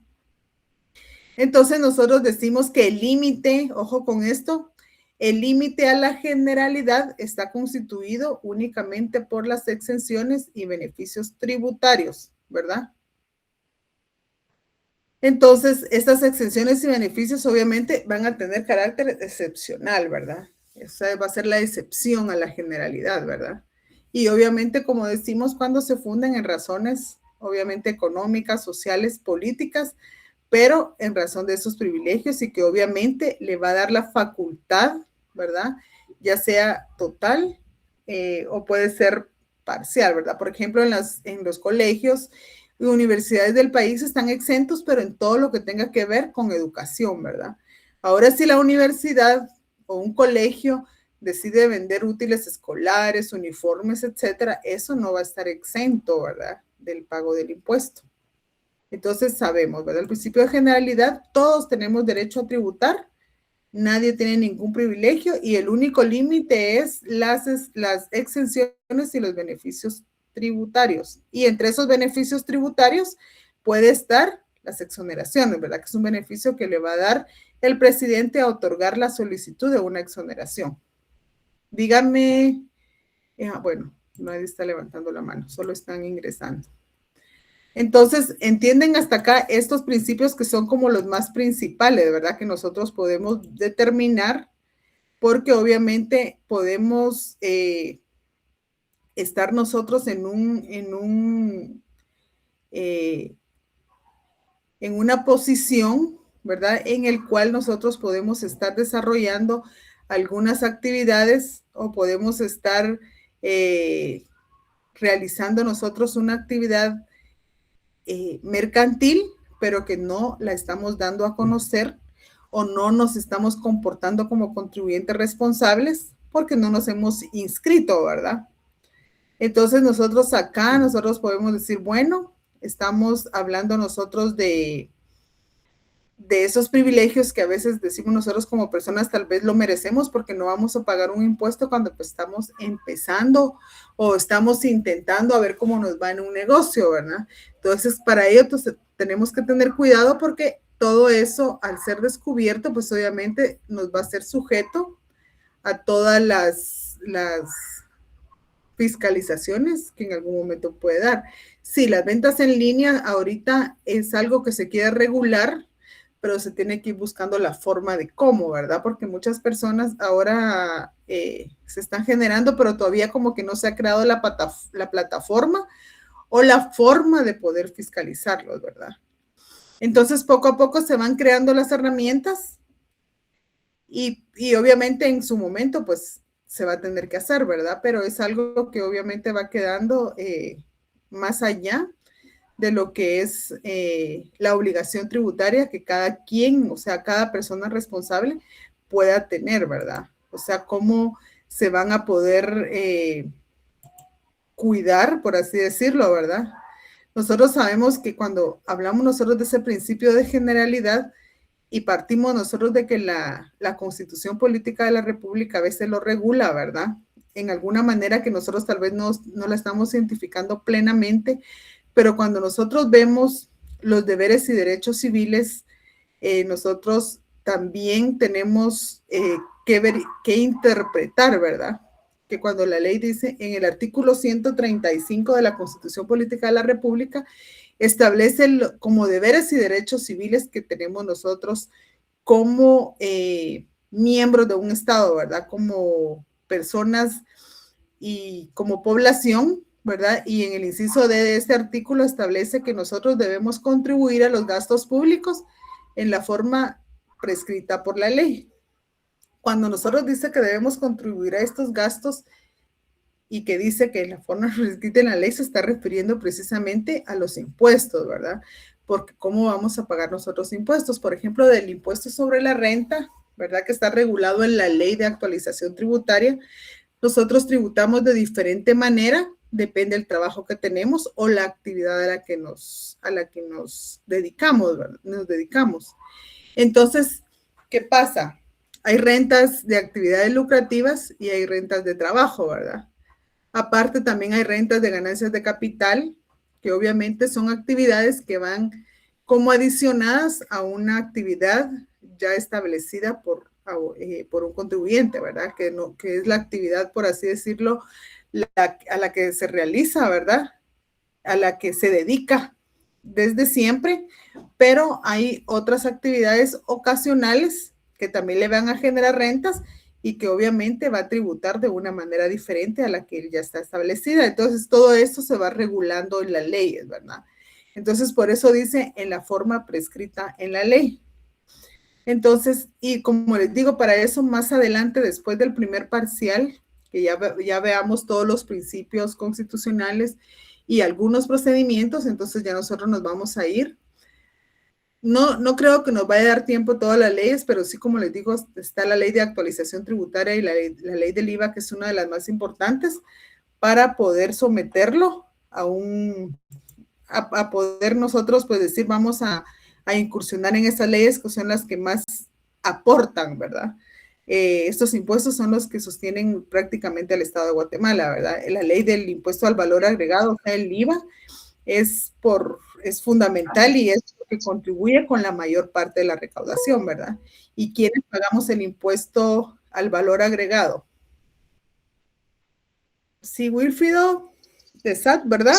Entonces nosotros decimos que el límite, ojo con esto, el límite a la generalidad está constituido únicamente por las exenciones y beneficios tributarios, ¿verdad? Entonces, estas exenciones y beneficios obviamente van a tener carácter excepcional, ¿verdad? Esa va a ser la excepción a la generalidad, ¿verdad? Y obviamente, como decimos, cuando se funden en razones, obviamente, económicas, sociales, políticas, pero en razón de esos privilegios y que obviamente le va a dar la facultad, ¿verdad? Ya sea total o puede ser parcial, ¿verdad? Por ejemplo, en los colegios y universidades del país están exentos, pero en todo lo que tenga que ver con educación, ¿verdad? Ahora, si la universidad o un colegio decide vender útiles escolares, uniformes, etcétera, eso no va a estar exento, ¿verdad? Del pago del impuesto. Entonces sabemos, ¿verdad? El principio de generalidad, todos tenemos derecho a tributar, nadie tiene ningún privilegio y el único límite es las exenciones y los beneficios tributarios. Y entre esos beneficios tributarios puede estar las exoneraciones, ¿verdad? Que es un beneficio que le va a dar el presidente a otorgar la solicitud de una exoneración. Díganme, bueno, nadie está levantando la mano, solo están ingresando. Entonces, entienden hasta acá estos principios que son como los más principales, ¿verdad? Que nosotros podemos determinar, porque obviamente podemos estar nosotros en una posición, ¿verdad? En el cual nosotros podemos estar desarrollando algunas actividades o podemos estar realizando nosotros una actividad mercantil, pero que no la estamos dando a conocer o no nos estamos comportando como contribuyentes responsables porque no nos hemos inscrito, ¿verdad? Entonces nosotros podemos decir, bueno, estamos hablando nosotros de esos privilegios que a veces decimos nosotros como personas tal vez lo merecemos porque no vamos a pagar un impuesto cuando pues, estamos empezando o estamos intentando a ver cómo nos va en un negocio, ¿verdad? Entonces, para ello entonces, tenemos que tener cuidado porque todo eso, al ser descubierto, pues obviamente nos va a ser sujeto a todas las fiscalizaciones que en algún momento puede dar. Sí, las ventas en línea ahorita es algo que se quiere regular, pero se tiene que ir buscando la forma de cómo, ¿verdad? Porque muchas personas ahora se están generando, pero todavía como que no se ha creado la plataforma o la forma de poder fiscalizarlos, ¿verdad? Entonces, poco a poco se van creando las herramientas y obviamente en su momento, pues, se va a tener que hacer, ¿verdad? Pero es algo que obviamente va quedando más allá de lo que es la obligación tributaria que cada quien, o sea, cada persona responsable pueda tener, ¿verdad? O sea, cómo se van a poder cuidar, por así decirlo, ¿verdad? Nosotros sabemos que cuando hablamos nosotros de ese principio de generalidad y partimos nosotros de que la Constitución Política de la República a veces lo regula, ¿verdad? En alguna manera que nosotros tal vez no la estamos identificando plenamente, pero cuando nosotros vemos los deberes y derechos civiles, nosotros también tenemos que interpretar, ¿verdad? Que cuando la ley dice en el artículo 135 de la Constitución Política de la República, establece como deberes y derechos civiles que tenemos nosotros como miembros de un Estado, ¿verdad? Como personas y como población, ¿verdad? Y en el inciso D de este artículo establece que nosotros debemos contribuir a los gastos públicos en la forma prescrita por la ley. Cuando nosotros dice que debemos contribuir a estos gastos y que dice que la forma prescrita en la ley se está refiriendo precisamente a los impuestos, ¿verdad? porque ¿cómo vamos a pagar nosotros impuestos? Por ejemplo, del impuesto sobre la renta, ¿verdad? Que está regulado en la Ley de Actualización Tributaria. Nosotros tributamos de diferente manera, depende del trabajo que tenemos o la actividad a la que nos dedicamos, ¿verdad? Nos dedicamos. Entonces, ¿qué pasa? Hay rentas de actividades lucrativas y hay rentas de trabajo, ¿verdad? Aparte, también hay rentas de ganancias de capital, que obviamente son actividades que van como adicionadas a una actividad ya establecida por un contribuyente, ¿verdad? Que es la actividad, por así decirlo, a la que se realiza, ¿verdad? A la que se dedica desde siempre, pero hay otras actividades ocasionales que también le van a generar rentas y que obviamente va a tributar de una manera diferente a la que ya está establecida. Entonces, todo esto se va regulando en las leyes, ¿verdad? Entonces, por eso dice en la forma prescrita en la ley. Entonces, y como les digo, para eso más adelante, después del primer parcial, que ya veamos todos los principios constitucionales y algunos procedimientos, entonces ya nosotros nos vamos a ir. No creo que nos vaya a dar tiempo todas las leyes, pero sí, como les digo, está la ley de actualización tributaria y la ley del IVA, que es una de las más importantes, para poder someterlo a poder nosotros, pues decir, vamos a incursionar en esas leyes que son las que más aportan, ¿verdad? Estos impuestos son los que sostienen prácticamente al Estado de Guatemala, ¿verdad? La ley del impuesto al valor agregado, o sea, el IVA, es fundamental y es lo que contribuye con la mayor parte de la recaudación, ¿verdad? ¿Y quiénes pagamos el impuesto al valor agregado? Sí, Wilfrido, de SAT, ¿verdad?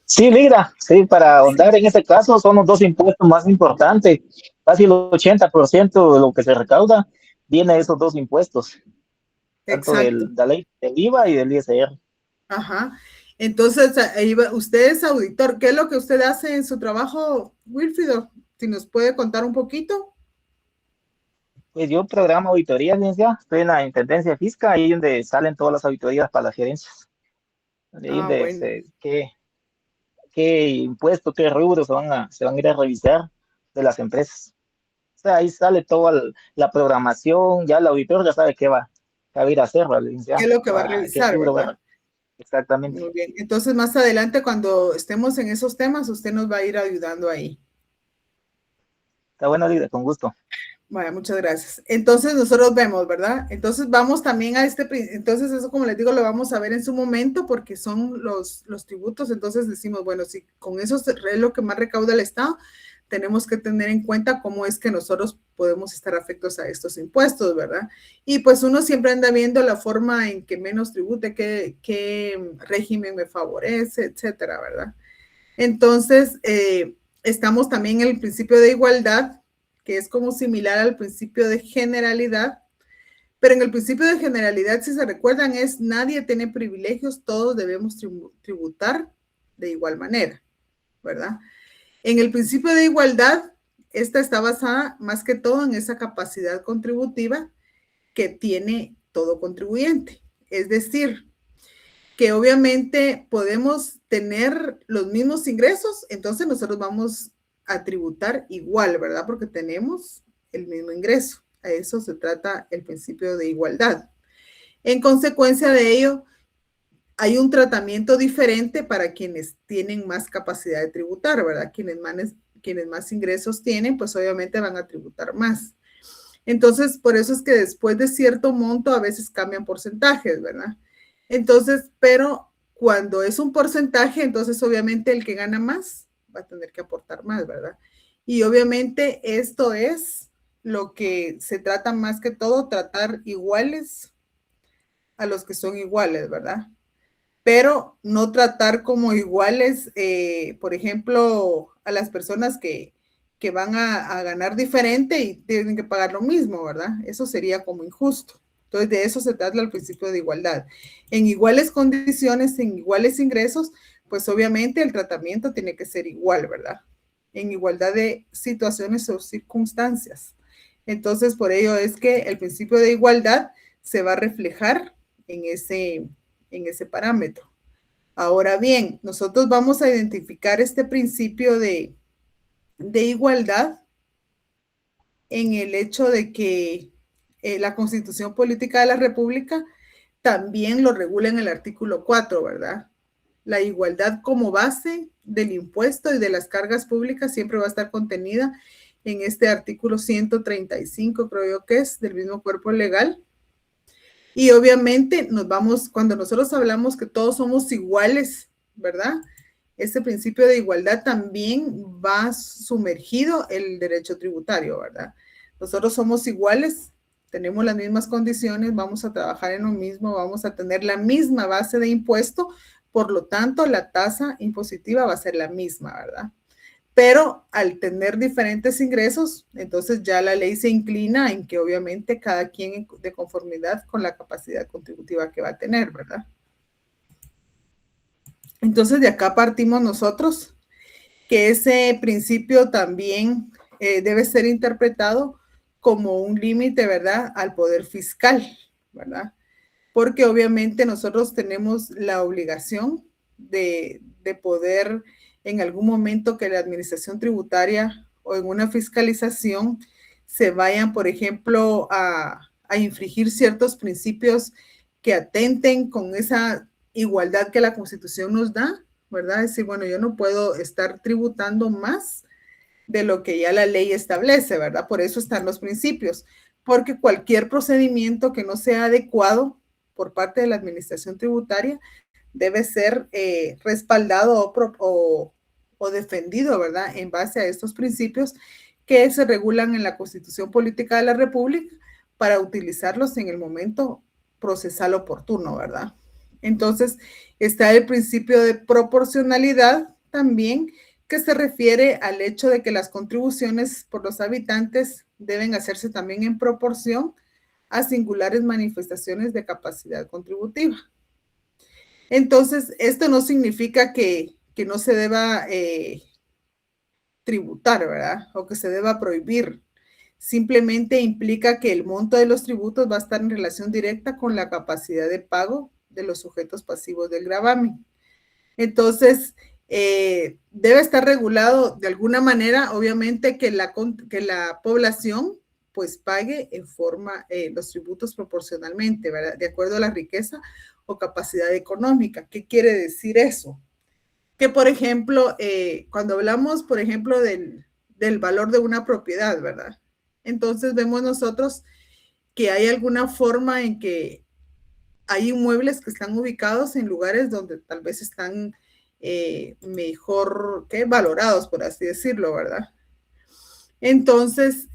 Sí, Lira, sí, para ahondar en este caso son los dos impuestos más importantes. Casi el 80% de lo que se recauda viene de esos dos impuestos, tanto de la ley del IVA y del ISR. Ajá. Entonces, usted es auditor. ¿Qué es lo que usted hace en su trabajo, Wilfrido? Si nos puede contar un poquito. Pues yo programo auditorías, licenciada. Estoy en la Intendencia Fiscal, ahí donde salen todas las auditorías para las gerencias. Ahí donde bueno. qué impuestos, qué rubros se van a ir a revisar de las empresas. O sea, ahí sale toda la programación, ya el auditor ya sabe qué va a ir a hacer, licenciada. ¿Qué es lo que va a revisar, verdad? Exactamente. Muy bien. Entonces, más adelante, cuando estemos en esos temas, usted nos va a ir ayudando ahí. Está bueno, Lidia, con gusto. Bueno, muchas gracias. Entonces, nosotros vemos, ¿verdad? Entonces, vamos también a entonces, eso, como les digo, lo vamos a ver en su momento, porque son los tributos. Entonces, decimos, bueno, si con eso es lo que más recauda el Estado, tenemos que tener en cuenta cómo es que nosotros podemos estar afectos a estos impuestos, ¿verdad? Y pues uno siempre anda viendo la forma en que menos tribute, qué régimen me favorece, etcétera, ¿verdad? Entonces, estamos también en el principio de igualdad, que es como similar al principio de generalidad, pero en el principio de generalidad, si se recuerdan, es nadie tiene privilegios, todos debemos tributar de igual manera, ¿verdad? En el principio de igualdad, esta está basada más que todo en esa capacidad contributiva que tiene todo contribuyente. Es decir, que obviamente podemos tener los mismos ingresos, entonces nosotros vamos a tributar igual, ¿verdad? Porque tenemos el mismo ingreso. A eso se trata el principio de igualdad. En consecuencia de ello, hay un tratamiento diferente para quienes tienen más capacidad de tributar, ¿verdad? Quienes más ingresos tienen, pues obviamente van a tributar más. Entonces, por eso es que después de cierto monto a veces cambian porcentajes, ¿verdad? Entonces, pero cuando es un porcentaje, entonces obviamente el que gana más va a tener que aportar más, ¿verdad? Y obviamente esto es lo que se trata más que todo, tratar iguales a los que son iguales, ¿verdad? Pero no tratar como iguales, por ejemplo, a las personas que van a ganar diferente y tienen que pagar lo mismo, ¿verdad? Eso sería como injusto. Entonces, de eso se trata el principio de igualdad. En iguales condiciones, en iguales ingresos, pues obviamente el tratamiento tiene que ser igual, ¿verdad? En igualdad de situaciones o circunstancias. Entonces, por ello es que el principio de igualdad se va a reflejar en ese parámetro. Ahora bien, nosotros vamos a identificar este principio de de igualdad en el hecho de que la Constitución Política de la República también lo regula en el artículo 4, ¿verdad? La igualdad como base del impuesto y de las cargas públicas siempre va a estar contenida en este artículo 135, creo yo que es, del mismo cuerpo legal. Y obviamente cuando nosotros hablamos que todos somos iguales, ¿verdad? Este principio de igualdad también va sumergido el derecho tributario, ¿verdad? Nosotros somos iguales, tenemos las mismas condiciones, vamos a trabajar en lo mismo, vamos a tener la misma base de impuesto, por lo tanto, la tasa impositiva va a ser la misma, ¿verdad? Pero al tener diferentes ingresos, entonces ya la ley se inclina en que obviamente cada quien de conformidad con la capacidad contributiva que va a tener, ¿verdad? Entonces de acá partimos nosotros, que ese principio también debe ser interpretado como un límite, ¿verdad?, al poder fiscal, ¿verdad? Porque obviamente nosotros tenemos la obligación de poder en algún momento que la administración tributaria o en una fiscalización se vayan, por ejemplo, a infringir ciertos principios que atenten con esa igualdad que la Constitución nos da, ¿verdad? Es decir, bueno, yo no puedo estar tributando más de lo que ya la ley establece, ¿verdad? Por eso están los principios, porque cualquier procedimiento que no sea adecuado por parte de la administración tributaria debe ser respaldado o defendido, ¿verdad? En base a estos principios que se regulan en la Constitución Política de la República para utilizarlos en el momento procesal oportuno, ¿verdad? Entonces, está el principio de proporcionalidad también, que se refiere al hecho de que las contribuciones por los habitantes deben hacerse también en proporción a singulares manifestaciones de capacidad contributiva. Entonces, esto no significa que no se deba tributar, ¿verdad? O que se deba prohibir. Simplemente implica que el monto de los tributos va a estar en relación directa con la capacidad de pago de los sujetos pasivos del gravamen. Entonces, debe estar regulado de alguna manera, obviamente, que la población pues pague en forma los tributos proporcionalmente, ¿verdad? De acuerdo a la riqueza o capacidad económica. ¿Qué quiere decir eso? Que, por ejemplo, cuando hablamos, por ejemplo, del valor de una propiedad, ¿verdad? Entonces vemos nosotros que hay alguna forma en que hay inmuebles que están ubicados en lugares donde tal vez están mejor que valorados, por así decirlo, ¿verdad? Entonces,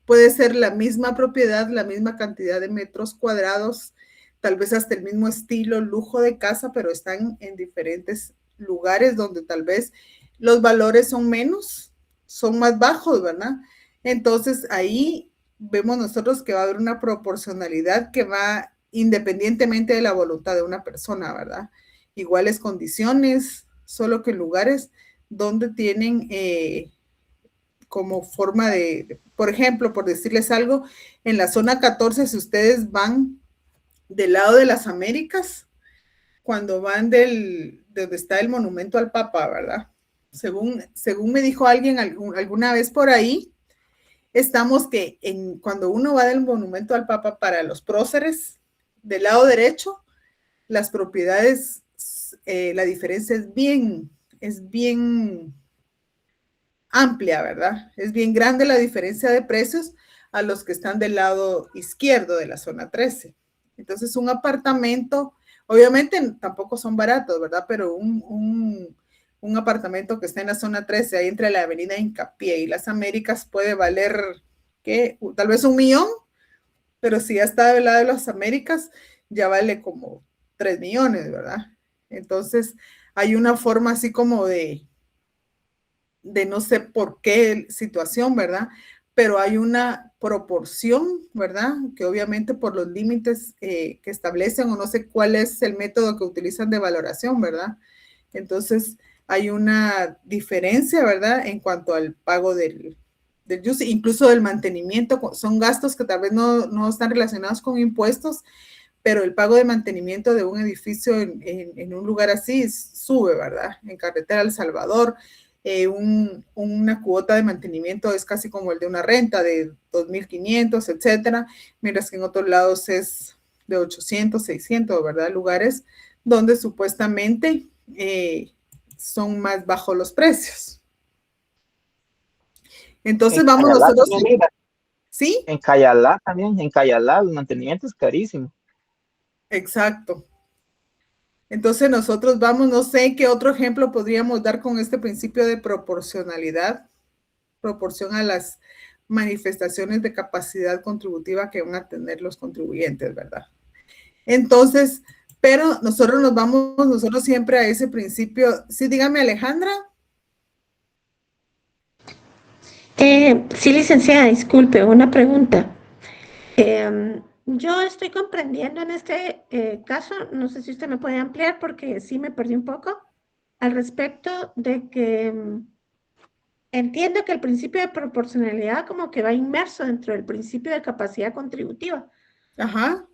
puede ser la misma propiedad, la misma cantidad de metros cuadrados, tal vez hasta el mismo estilo, lujo de casa, pero están en diferentes lugares donde tal vez los valores son menos, son más bajos, ¿verdad? Entonces, ahí vemos nosotros que va a haber una proporcionalidad que va independientemente de la voluntad de una persona, ¿verdad? Iguales condiciones, solo que lugares donde tienen como forma por ejemplo, por decirles algo, en la zona 14, si ustedes van del lado de las Américas, cuando van de donde está el monumento al Papa, ¿verdad? Según me dijo alguien alguna vez por ahí, estamos que cuando uno va del monumento al Papa para los próceres, del lado derecho, las propiedades, la diferencia es bien amplia, ¿verdad? Es bien grande la diferencia de precios a los que están del lado izquierdo de la zona 13. Entonces, un apartamento, obviamente tampoco son baratos, ¿verdad? Pero un apartamento que está en la zona 13, ahí entre la avenida Hincapié y las Américas, puede valer, ¿qué? Tal vez $1 millón, pero si ya está del lado de las Américas, ya vale como 3 millones, ¿verdad? Entonces, hay una forma así como de no sé por qué situación, ¿verdad? Pero hay una proporción, ¿verdad? Que obviamente por los límites que establecen, o no sé cuál es el método que utilizan de valoración, ¿verdad? Entonces, hay una diferencia, ¿verdad? En cuanto al pago del use, incluso del mantenimiento. Son gastos que tal vez no están relacionados con impuestos, pero el pago de mantenimiento de un edificio en un lugar así sube, ¿verdad? En Carretera El Salvador, una cuota de mantenimiento es casi como el de una renta de 2.500, etcétera, mientras que en otros lados es de 800, 600, ¿verdad? Lugares donde supuestamente son más bajos los precios. Entonces vamos nosotros... ¿Sí? En Cayalá también, en Cayalá el mantenimiento es carísimo. Exacto. Entonces nosotros vamos, no sé qué otro ejemplo podríamos dar con este principio de proporcionalidad, proporción a las manifestaciones de capacidad contributiva que van a tener los contribuyentes, ¿verdad? Entonces, pero nosotros nos vamos, nosotros siempre a ese principio. Sí, dígame, Alejandra. Sí, licenciada, disculpe, una pregunta. Yo estoy comprendiendo en este caso, no sé si usted me puede ampliar porque sí me perdí un poco, al respecto de que entiendo que el principio de proporcionalidad como que va inmerso dentro del principio de capacidad contributiva. Ajá.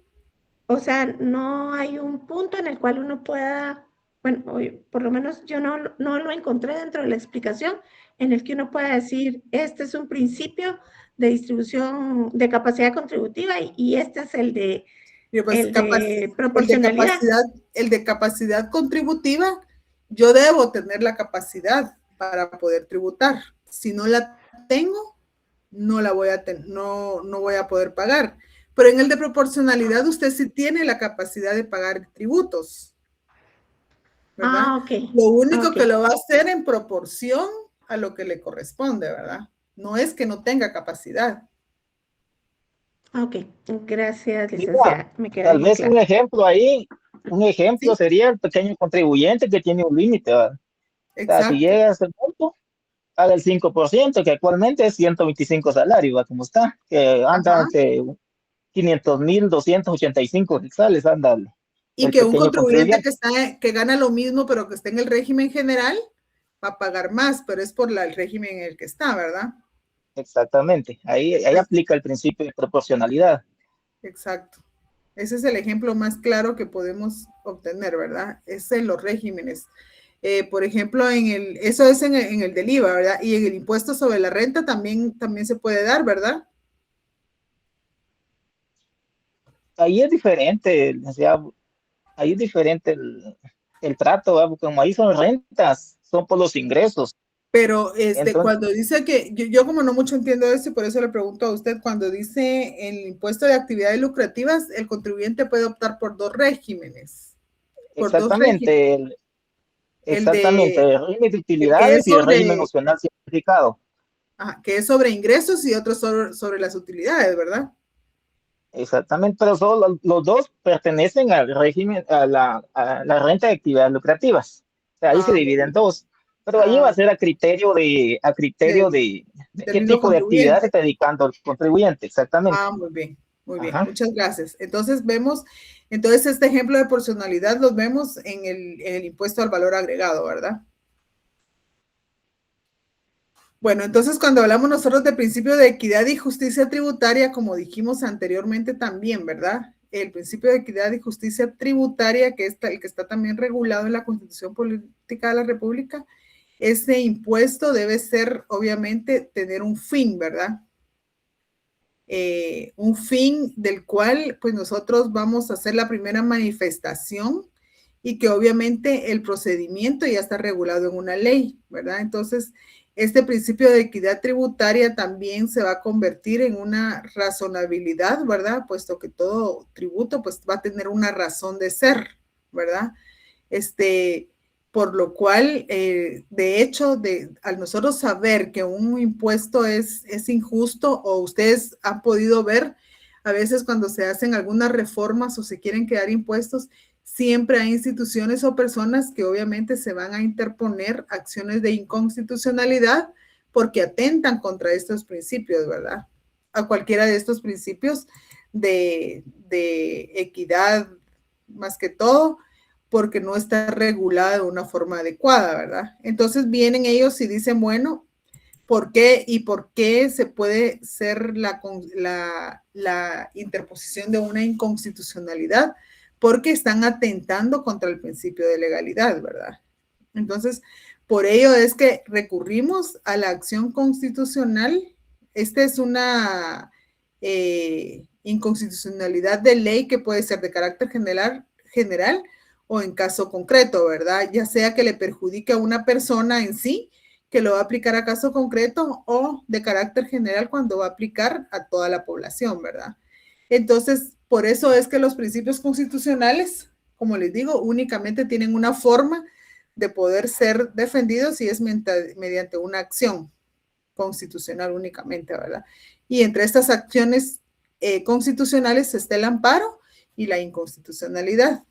O sea, no hay un punto en el cual uno pueda, bueno, por lo menos yo no lo encontré dentro de la explicación, en el que uno pueda decir, este es un principio de distribución de capacidad contributiva y este es el de, pues, de proporcionalidad. El de capacidad contributiva, yo debo tener la capacidad para poder tributar. Si no la tengo, no la voy a no voy a poder pagar. Pero en el de proporcionalidad usted sí tiene la capacidad de pagar tributos, ¿verdad? Ah, ok. Lo único que lo va a hacer en proporción a lo que le corresponde, ¿verdad? No es que no tenga capacidad. Ok, gracias, licenciada. Me queda tal vez claro. Un ejemplo ¿sí? Sería el pequeño contribuyente que tiene un límite, ¿verdad? O sea, si llega a ese punto, paga el 5%, que actualmente es 125 salarios, ¿verdad? Como está, que anda entre 500,000, 285 quetzales, anda. Y que un contribuyente que gana lo mismo, pero que esté en el régimen general, va a pagar más, pero es por el régimen en el que está, ¿verdad? Exactamente, ahí aplica el principio de proporcionalidad. Exacto. Ese es el ejemplo más claro que podemos obtener, ¿verdad? Es en los regímenes. Por ejemplo, eso es en el del IVA, ¿verdad? Y en el impuesto sobre la renta también se puede dar, ¿verdad? Ahí es diferente, o sea, ahí es diferente el trato, ¿verdad? Porque como ahí son rentas, son por los ingresos. Pero entonces, cuando dice que, yo como no mucho entiendo esto y por eso le pregunto a usted, cuando dice el impuesto de actividades lucrativas, el contribuyente puede optar por dos regímenes. Exactamente, el régimen de utilidades y el régimen opcional simplificado. Que es sobre ingresos y otro sobre las utilidades, ¿verdad? Exactamente, pero solo los dos pertenecen al régimen, a la renta de actividades lucrativas. O sea, ahí se dividen dos. Pero ahí va a ser a criterio de qué tipo de actividad se está dedicando el contribuyente, exactamente. Muy bien, muchas gracias. Entonces este ejemplo de proporcionalidad los vemos en el impuesto al valor agregado, ¿verdad? Bueno, entonces cuando hablamos nosotros de principio de equidad y justicia tributaria, como dijimos anteriormente también, ¿verdad? El principio de equidad y justicia tributaria, que es el que está también regulado en la Constitución Política de la República, ese impuesto debe ser, obviamente, tener un fin, ¿verdad? Un fin del cual, pues, nosotros vamos a hacer la primera manifestación y que, obviamente, el procedimiento ya está regulado en una ley, ¿verdad? Entonces, este principio de equidad tributaria también se va a convertir en una razonabilidad, ¿verdad? Puesto que todo tributo, pues, va a tener una razón de ser, ¿verdad? Por lo cual, de hecho, al nosotros saber que un impuesto es injusto, o ustedes han podido ver, a veces cuando se hacen algunas reformas o se quieren crear impuestos, siempre hay instituciones o personas que obviamente se van a interponer acciones de inconstitucionalidad porque atentan contra estos principios, ¿verdad? A cualquiera de estos principios de equidad, más que todo, porque no está regulada de una forma adecuada, ¿verdad? Entonces vienen ellos y dicen, bueno, ¿por qué y por qué se puede ser la interposición de una inconstitucionalidad? Porque están atentando contra el principio de legalidad, ¿verdad? Entonces, Por ello es que recurrimos a la acción constitucional. Esta es una inconstitucionalidad de ley que puede ser de carácter general o en caso concreto, ¿verdad? Ya sea que le perjudique a una persona en sí, que lo va a aplicar a caso concreto, o de carácter general cuando va a aplicar a toda la población, ¿verdad? Entonces, por eso es que los principios constitucionales, como les digo, únicamente tienen una forma de poder ser defendidos y es mediante una acción constitucional únicamente, ¿verdad? Y entre estas acciones constitucionales está el amparo y la inconstitucionalidad.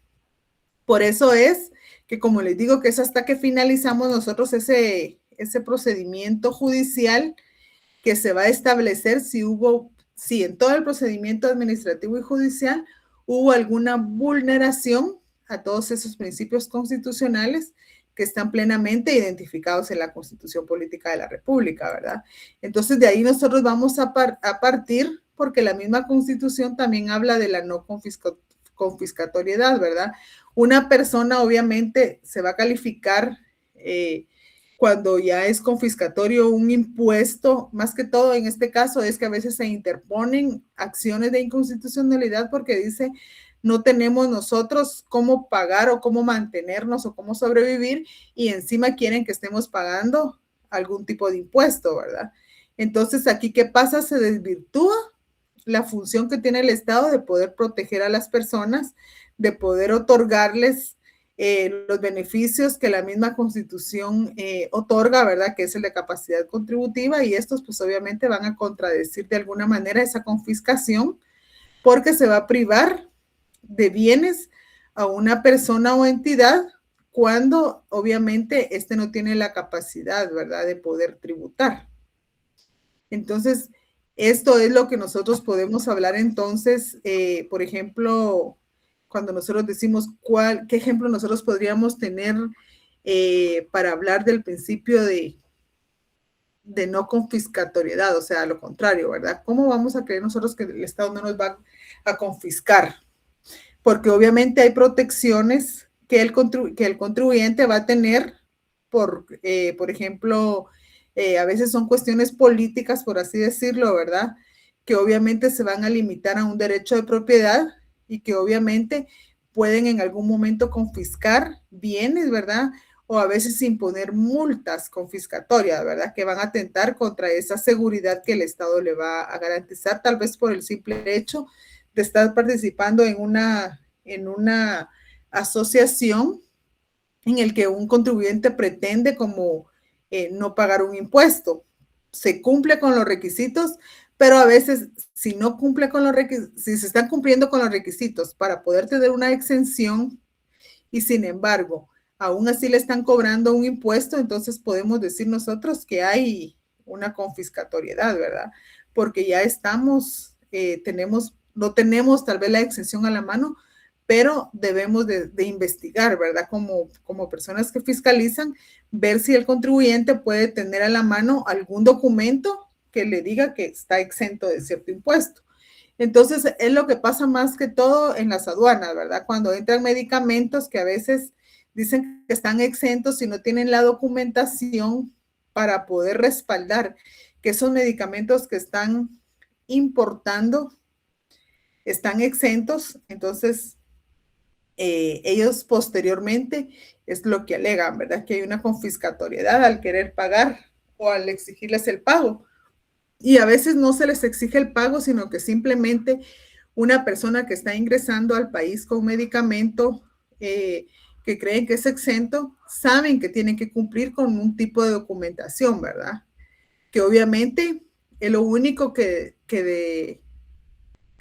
Por eso es que, como les digo, que es hasta que finalizamos nosotros ese procedimiento judicial que se va a establecer si en todo el procedimiento administrativo y judicial hubo alguna vulneración a todos esos principios constitucionales que están plenamente identificados en la Constitución Política de la República, ¿verdad? Entonces, de ahí nosotros vamos a partir, porque la misma Constitución también habla de la no confiscatoriedad, ¿verdad? Una persona obviamente se va a calificar cuando ya es confiscatorio un impuesto, más que todo en este caso es que a veces se interponen acciones de inconstitucionalidad porque dice no tenemos nosotros cómo pagar o cómo mantenernos o cómo sobrevivir y encima quieren que estemos pagando algún tipo de impuesto, ¿verdad? Entonces aquí, ¿qué pasa? Se desvirtúa la función que tiene el Estado de poder proteger a las personas, de poder otorgarles los beneficios que la misma Constitución otorga, ¿verdad? Que es el de capacidad contributiva, y estos pues obviamente van a contradecir de alguna manera esa confiscación porque se va a privar de bienes a una persona o entidad cuando obviamente este no tiene la capacidad, ¿verdad?, de poder tributar. Entonces, esto es lo que nosotros podemos hablar entonces, por ejemplo, cuando nosotros decimos qué ejemplo nosotros podríamos tener para hablar del principio de no confiscatoriedad, o sea, a lo contrario, ¿verdad? ¿Cómo vamos a creer nosotros que el Estado no nos va a confiscar? Porque obviamente hay protecciones que el contribuyente va a tener por ejemplo, a veces son cuestiones políticas, por así decirlo, ¿verdad? Que obviamente se van a limitar a un derecho de propiedad y que obviamente pueden en algún momento confiscar bienes, ¿verdad? O a veces imponer multas confiscatorias, ¿verdad? Que van a atentar contra esa seguridad que el Estado le va a garantizar, tal vez por el simple hecho de estar participando en una asociación en el que un contribuyente pretende como no pagar un impuesto. Se cumple con los requisitos, pero a veces si no cumple con los requisitos, si se están cumpliendo con los requisitos para poder tener una exención y sin embargo aún así le están cobrando un impuesto, entonces podemos decir nosotros que hay una confiscatoriedad, ¿verdad? Porque ya estamos, no tenemos tal vez la exención a la mano, pero debemos de investigar, ¿verdad? Como personas que fiscalizan, ver si el contribuyente puede tener a la mano algún documento que le diga que está exento de cierto impuesto. Entonces, es lo que pasa más que todo en las aduanas, ¿verdad? Cuando entran medicamentos que a veces dicen que están exentos y no tienen la documentación para poder respaldar que esos medicamentos que están importando están exentos, entonces ellos posteriormente es lo que alegan, ¿verdad? Que hay una confiscatoriedad al querer pagar o al exigirles el pago. Y a veces no se les exige el pago, sino que simplemente una persona que está ingresando al país con medicamento que creen que es exento, saben que tienen que cumplir con un tipo de documentación, ¿verdad? Que obviamente es lo único que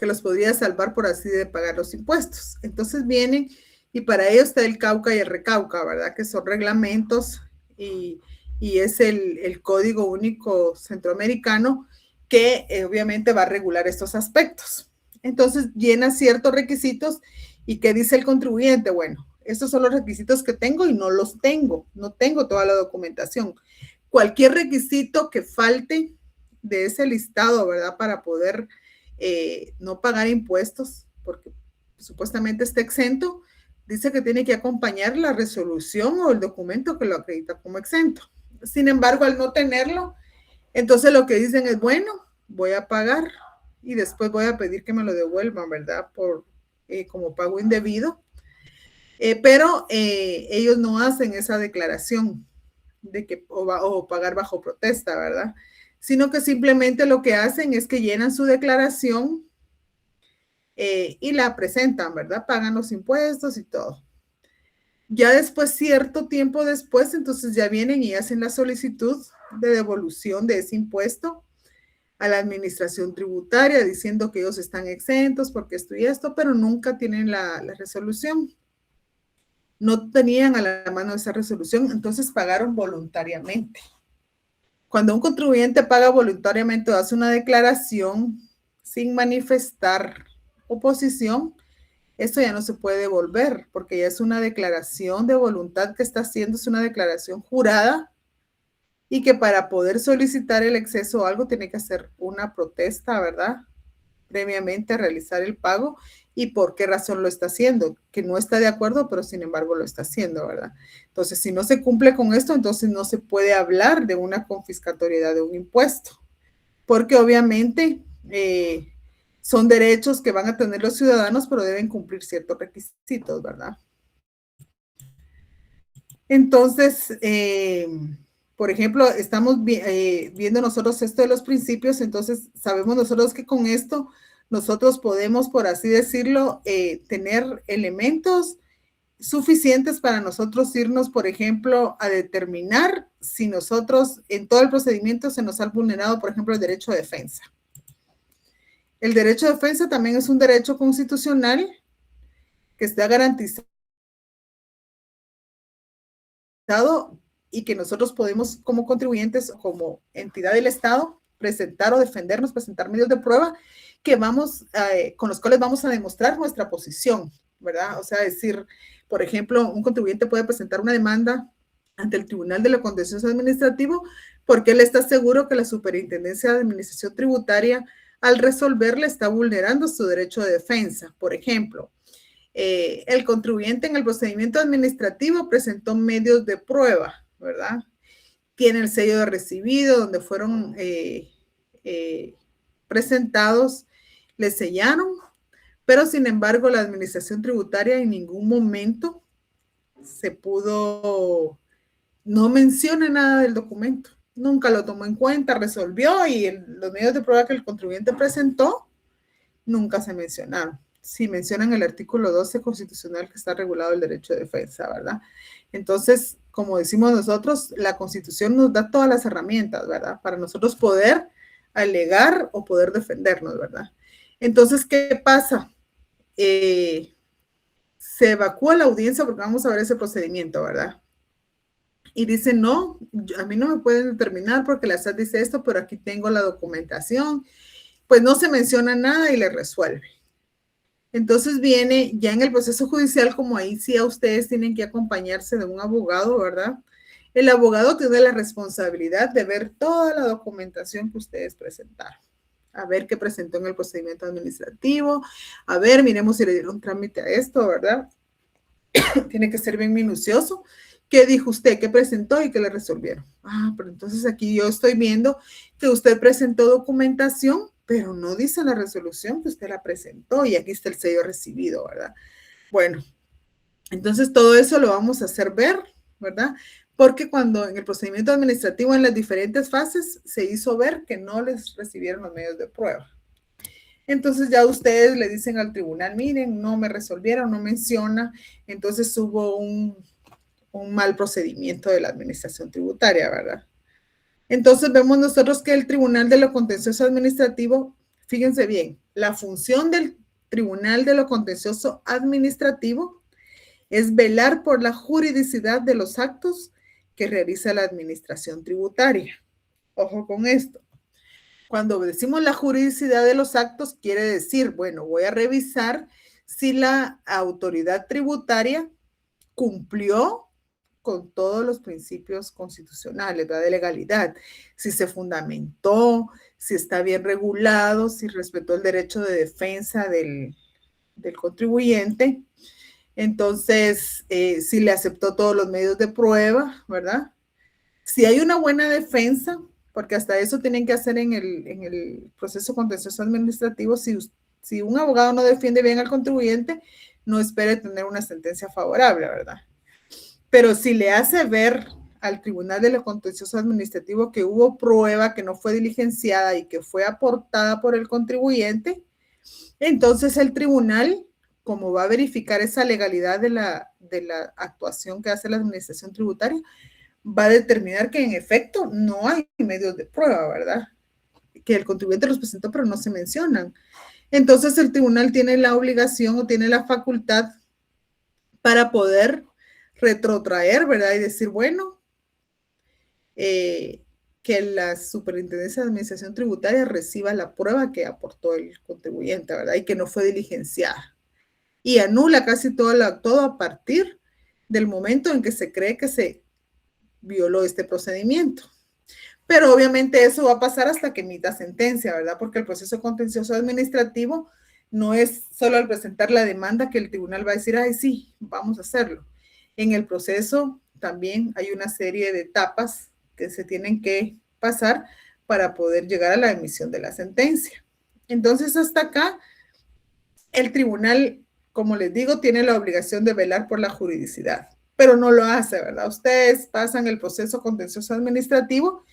los podría salvar, por así de pagar los impuestos. Entonces vienen y para ello está el Cauca y el Recauca, ¿verdad? Que son reglamentos y es el Código Único Centroamericano que obviamente va a regular estos aspectos. Entonces llena ciertos requisitos y ¿qué dice el contribuyente? Bueno, estos son los requisitos que tengo y no los tengo, no tengo toda la documentación. Cualquier requisito que falte de ese listado, ¿verdad? Para poder no pagar impuestos, porque supuestamente está exento, dice que tiene que acompañar la resolución o el documento que lo acredita como exento. Sin embargo, al no tenerlo, entonces lo que dicen es, bueno, voy a pagar y después voy a pedir que me lo devuelvan, ¿verdad? Como pago indebido. Pero ellos no hacen esa declaración de que o pagar bajo protesta, ¿verdad? Sino que simplemente lo que hacen es que llenan su declaración y la presentan, ¿verdad? Pagan los impuestos y todo. Ya después, cierto tiempo después, entonces ya vienen y hacen la solicitud de devolución de ese impuesto a la administración tributaria diciendo que ellos están exentos porque esto y esto, pero nunca tienen la resolución. No tenían a la mano esa resolución, entonces pagaron voluntariamente. Cuando un contribuyente paga voluntariamente o hace una declaración sin manifestar oposición, esto ya no se puede devolver porque ya es una declaración de voluntad que está haciendo, es una declaración jurada y que para poder solicitar el exceso o algo tiene que hacer una protesta, ¿verdad? Previamente realizar el pago y por qué razón lo está haciendo, que no está de acuerdo, pero sin embargo lo está haciendo, ¿verdad? Entonces, si no se cumple con esto, entonces no se puede hablar de una confiscatoriedad de un impuesto, porque obviamente son derechos que van a tener los ciudadanos, pero deben cumplir ciertos requisitos, ¿verdad? Entonces, por ejemplo, estamos viendo nosotros esto de los principios, entonces sabemos nosotros que con esto nosotros podemos, por así decirlo, tener elementos suficientes para nosotros irnos, por ejemplo, a determinar si nosotros en todo el procedimiento se nos ha vulnerado, por ejemplo, el derecho de defensa. El derecho de defensa también es un derecho constitucional que está garantizado y que nosotros podemos como contribuyentes, como entidad del Estado, presentar o defendernos, presentar medios de prueba que con los cuales vamos a demostrar nuestra posición, ¿verdad? O sea, decir, por ejemplo, un contribuyente puede presentar una demanda ante el Tribunal de lo Contencioso Administrativo porque él está seguro que la Superintendencia de Administración Tributaria, al resolverle, está vulnerando su derecho de defensa. Por ejemplo, el contribuyente en el procedimiento administrativo presentó medios de prueba, ¿verdad? Tiene el sello de recibido donde fueron presentados, le sellaron, pero sin embargo la administración tributaria en ningún momento no menciona nada del documento, nunca lo tomó en cuenta, resolvió y los medios de prueba que el contribuyente presentó nunca se mencionaron. Sí mencionan el artículo 12 constitucional que está regulado el derecho de defensa, ¿verdad? Entonces, como decimos nosotros, la Constitución nos da todas las herramientas, ¿verdad? Para nosotros poder alegar o poder defendernos, ¿verdad? Entonces, ¿qué pasa? Se evacúa la audiencia porque vamos a ver ese procedimiento, ¿verdad? Y dice, no, a mí no me pueden determinar porque la SAT dice esto, pero aquí tengo la documentación. Pues no se menciona nada y le resuelve. Entonces viene ya en el proceso judicial, como ahí sí a ustedes tienen que acompañarse de un abogado, ¿verdad? El abogado tiene la responsabilidad de ver toda la documentación que ustedes presentaron. A ver qué presentó en el procedimiento administrativo. A ver, miremos si le dieron trámite a esto, ¿verdad? Tiene que ser bien minucioso. ¿Qué dijo usted? ¿Qué presentó y qué le resolvieron? Ah, pero entonces aquí yo estoy viendo que usted presentó documentación, pero no dice la resolución que usted la presentó y aquí está el sello recibido, ¿verdad? Bueno, entonces todo eso lo vamos a hacer ver, ¿verdad? Porque cuando en el procedimiento administrativo en las diferentes fases se hizo ver que no les recibieron los medios de prueba. Entonces ya ustedes le dicen al tribunal, miren, no me resolvieron, no menciona, entonces hubo un mal procedimiento de la administración tributaria, ¿verdad? Entonces vemos nosotros que el Tribunal de lo Contencioso Administrativo, fíjense bien, la función del Tribunal de lo Contencioso Administrativo es velar por la juridicidad de los actos que realiza la administración tributaria. Ojo con esto. Cuando decimos la juridicidad de los actos, quiere decir, bueno, voy a revisar si la autoridad tributaria cumplió con todos los principios constitucionales, ¿verdad? De legalidad, si se fundamentó, si está bien regulado, si respetó el derecho de defensa del contribuyente. Entonces, si le aceptó todos los medios de prueba, ¿verdad? Si hay una buena defensa, porque hasta eso tienen que hacer en el proceso contencioso administrativo, si un abogado no defiende bien al contribuyente, no espere tener una sentencia favorable, ¿verdad? Pero si le hace ver al Tribunal de lo Contencioso Administrativo que hubo prueba que no fue diligenciada y que fue aportada por el contribuyente, entonces el tribunal, como va a verificar esa legalidad de la actuación que hace la administración tributaria, va a determinar que en efecto no hay medios de prueba, ¿verdad? Que el contribuyente los presentó, pero no se mencionan. Entonces el tribunal tiene la obligación o tiene la facultad para poder retrotraer, ¿verdad? Y decir, bueno, que la Superintendencia de Administración Tributaria reciba la prueba que aportó el contribuyente, ¿verdad? Y que no fue diligenciada. Y anula casi todo a partir del momento en que se cree que se violó este procedimiento. Pero obviamente eso va a pasar hasta que emita sentencia, ¿verdad? Porque el proceso contencioso administrativo no es solo al presentar la demanda que el tribunal va a decir, ay, sí, vamos a hacerlo. En el proceso también hay una serie de etapas que se tienen que pasar para poder llegar a la emisión de la sentencia. Entonces, hasta acá, el tribunal, como les digo, tiene la obligación de velar por la juridicidad, pero no lo hace, ¿verdad? Ustedes pasan el proceso contencioso administrativo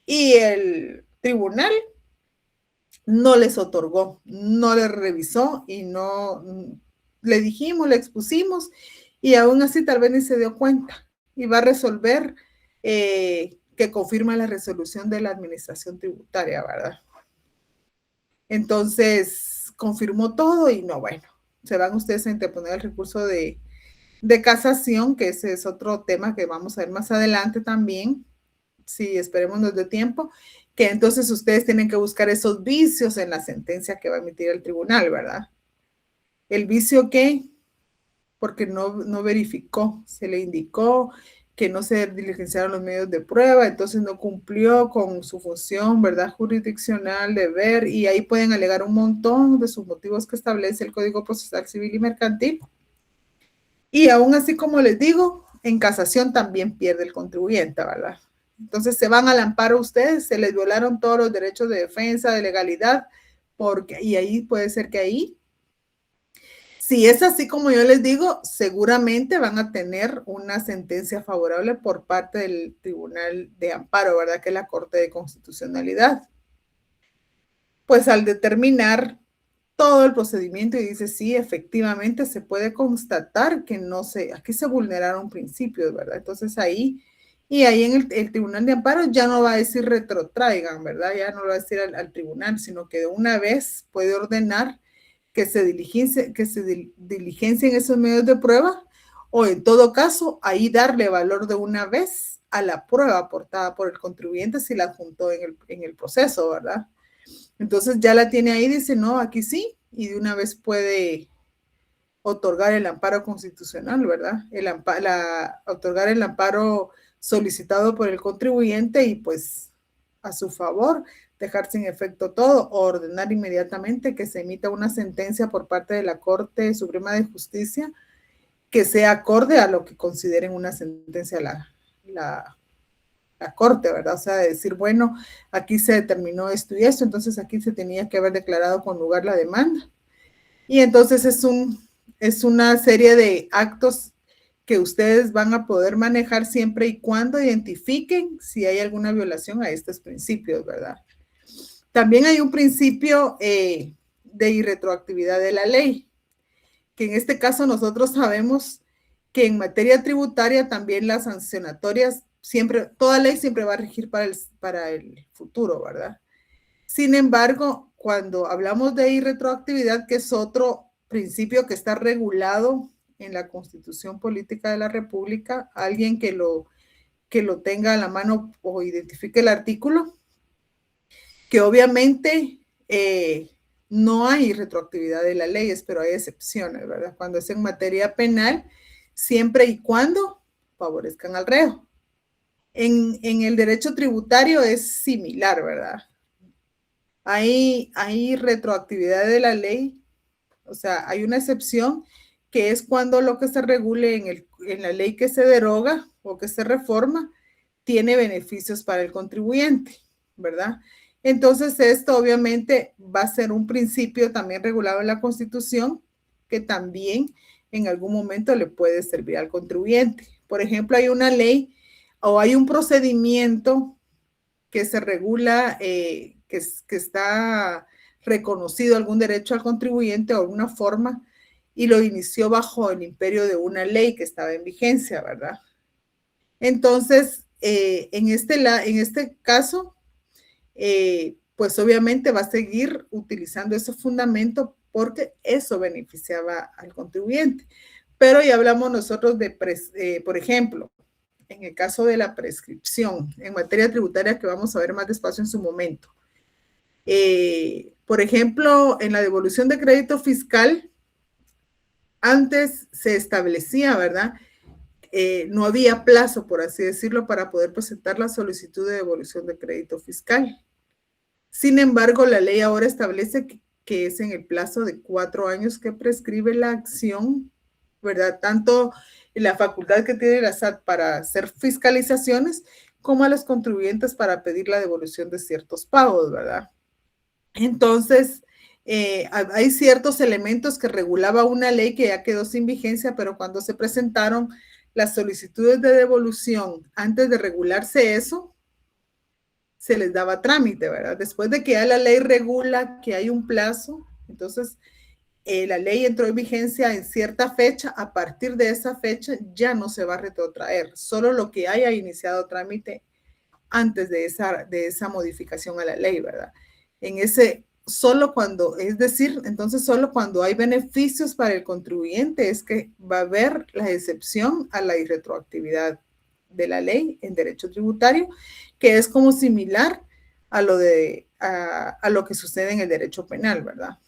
y el tribunal no les otorgó, no les revisó y no le dijimos, le expusimos y aún así tal vez ni se dio cuenta y va a resolver que confirma la resolución de la administración tributaria, ¿verdad? Entonces, confirmó todo y no, bueno, se van ustedes a interponer el recurso de casación, que ese es otro tema que vamos a ver más adelante también, si esperemos nos dé tiempo, que entonces ustedes tienen que buscar esos vicios en la sentencia que va a emitir el tribunal, ¿verdad? El vicio que, porque no verificó, se le indicó que no se diligenciaron los medios de prueba, entonces no cumplió con su función, ¿verdad? Jurisdiccional de ver, y ahí pueden alegar un montón de sus motivos que establece el Código Procesal Civil y Mercantil. Y aún así, como les digo, en casación también pierde el contribuyente, ¿verdad? Entonces se van al amparo ustedes, se les violaron todos los derechos de defensa, de legalidad, y ahí puede ser que ahí, si es así como yo les digo, seguramente van a tener una sentencia favorable por parte del Tribunal de Amparo, ¿verdad? Que es la Corte de Constitucionalidad. Pues al determinar todo el procedimiento y dice, sí, efectivamente se puede constatar que aquí se vulneraron principios, ¿verdad? Entonces ahí en el Tribunal de Amparo ya no va a decir retrotraigan, ¿verdad? Ya no lo va a decir al tribunal, sino que de una vez puede ordenar que se diligencien esos medios de prueba, o en todo caso, ahí darle valor de una vez a la prueba aportada por el contribuyente si la adjuntó en el proceso, ¿verdad? Entonces ya la tiene ahí, dice, no, aquí sí, y de una vez puede otorgar el amparo constitucional, ¿verdad? Otorgar el amparo solicitado por el contribuyente y pues a su favor dejar sin efecto todo o ordenar inmediatamente que se emita una sentencia por parte de la Corte Suprema de Justicia que sea acorde a lo que consideren una sentencia la Corte, ¿verdad? O sea, de decir, bueno, aquí se determinó esto y esto, entonces aquí se tenía que haber declarado con lugar la demanda. Y entonces es una serie de actos que ustedes van a poder manejar siempre y cuando identifiquen si hay alguna violación a estos principios, ¿verdad? También hay un principio de irretroactividad de la ley, que en este caso nosotros sabemos que en materia tributaria también las sancionatorias toda ley siempre va a regir para el futuro, ¿verdad? Sin embargo, cuando hablamos de irretroactividad, que es otro principio que está regulado en la Constitución Política de la República, alguien que lo tenga a la mano o identifique el artículo, que obviamente no hay retroactividad de las leyes, pero hay excepciones, ¿verdad? Cuando es en materia penal, siempre y cuando favorezcan al reo. En el derecho tributario es similar, ¿verdad? Hay retroactividad de la ley, o sea, hay una excepción que es cuando lo que se regule en la ley que se deroga o que se reforma tiene beneficios para el contribuyente, ¿verdad? Entonces, esto obviamente va a ser un principio también regulado en la Constitución que también en algún momento le puede servir al contribuyente. Por ejemplo, hay una ley o hay un procedimiento que se regula, que está reconocido algún derecho al contribuyente o alguna forma, y lo inició bajo el imperio de una ley que estaba en vigencia, ¿verdad? Entonces, en este caso, pues obviamente va a seguir utilizando ese fundamento porque eso beneficiaba al contribuyente. Pero ya hablamos nosotros de, por ejemplo, en el caso de la prescripción en materia tributaria, que vamos a ver más despacio en su momento. Por ejemplo, en la devolución de crédito fiscal, antes se establecía, ¿verdad? No había plazo, por así decirlo, para poder presentar la solicitud de devolución de crédito fiscal. Sin embargo, la ley ahora establece que es en el plazo de 4 años que prescribe la acción, ¿verdad? Tanto la facultad que tiene la SAT para hacer fiscalizaciones como a los contribuyentes para pedir la devolución de ciertos pagos, ¿verdad? Entonces, hay ciertos elementos que regulaba una ley que ya quedó sin vigencia, pero cuando se presentaron las solicitudes de devolución, antes de regularse eso, se les daba trámite, ¿verdad? Después de que ya la ley regula que hay un plazo, entonces la ley entró en vigencia en cierta fecha, a partir de esa fecha ya no se va a retrotraer, solo lo que haya iniciado trámite antes de esa modificación a la ley, ¿verdad? Solo cuando hay beneficios para el contribuyente es que va a haber la excepción a la irretroactividad de la ley en derecho tributario, que es como similar a lo que sucede en el derecho penal, ¿verdad?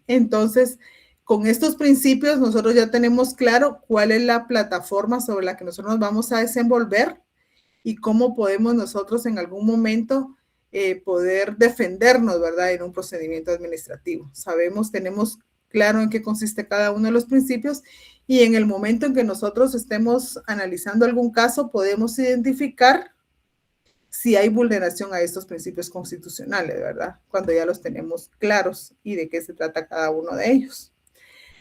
Entonces, con estos principios nosotros ya tenemos claro cuál es la plataforma sobre la que nosotros nos vamos a desenvolver y cómo podemos nosotros en algún momento poder defendernos, ¿verdad? En un procedimiento administrativo. Tenemos claro en qué consiste cada uno de los principios y en el momento en que nosotros estemos analizando algún caso podemos identificar si hay vulneración a estos principios constitucionales, ¿verdad? Cuando ya los tenemos claros y de qué se trata cada uno de ellos.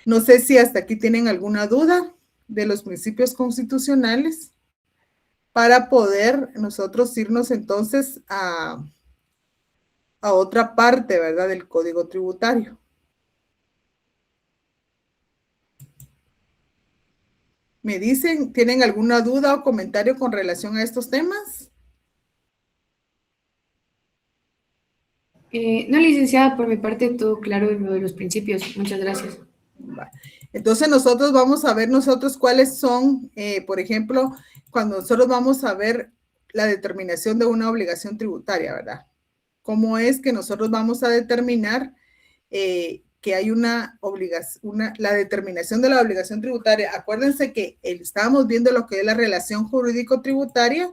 No sé si hasta aquí tienen alguna duda de los principios constitucionales para poder nosotros irnos entonces a otra parte, ¿verdad? Del Código Tributario. ¿Me dicen, tienen alguna duda o comentario con relación a estos temas? No, licenciada, por mi parte todo claro en lo de los principios. Muchas gracias. Entonces nosotros vamos a ver cuáles son, por ejemplo, cuando nosotros vamos a ver la determinación de una obligación tributaria, ¿verdad? ¿Cómo es que nosotros vamos a determinar que hay una obligación, la determinación de la obligación tributaria? Acuérdense que estábamos viendo lo que es la relación jurídico-tributaria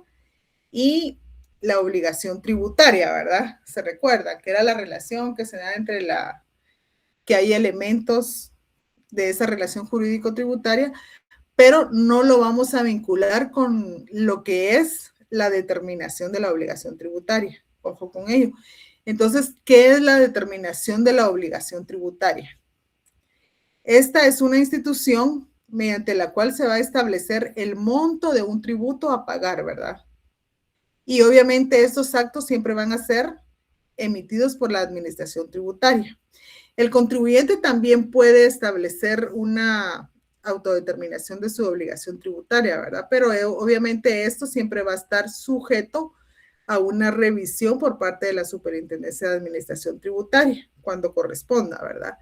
y la obligación tributaria, ¿verdad? Se recuerda que era la relación que se da entre que hay elementos de esa relación jurídico-tributaria, pero no lo vamos a vincular con lo que es la determinación de la obligación tributaria. Ojo con ello. Entonces, ¿qué es la determinación de la obligación tributaria? Esta es una institución mediante la cual se va a establecer el monto de un tributo a pagar, ¿verdad? Y obviamente estos actos siempre van a ser emitidos por la administración tributaria. El contribuyente también puede establecer una autodeterminación de su obligación tributaria, ¿verdad? Pero obviamente esto siempre va a estar sujeto a una revisión por parte de la Superintendencia de Administración Tributaria, cuando corresponda, ¿verdad?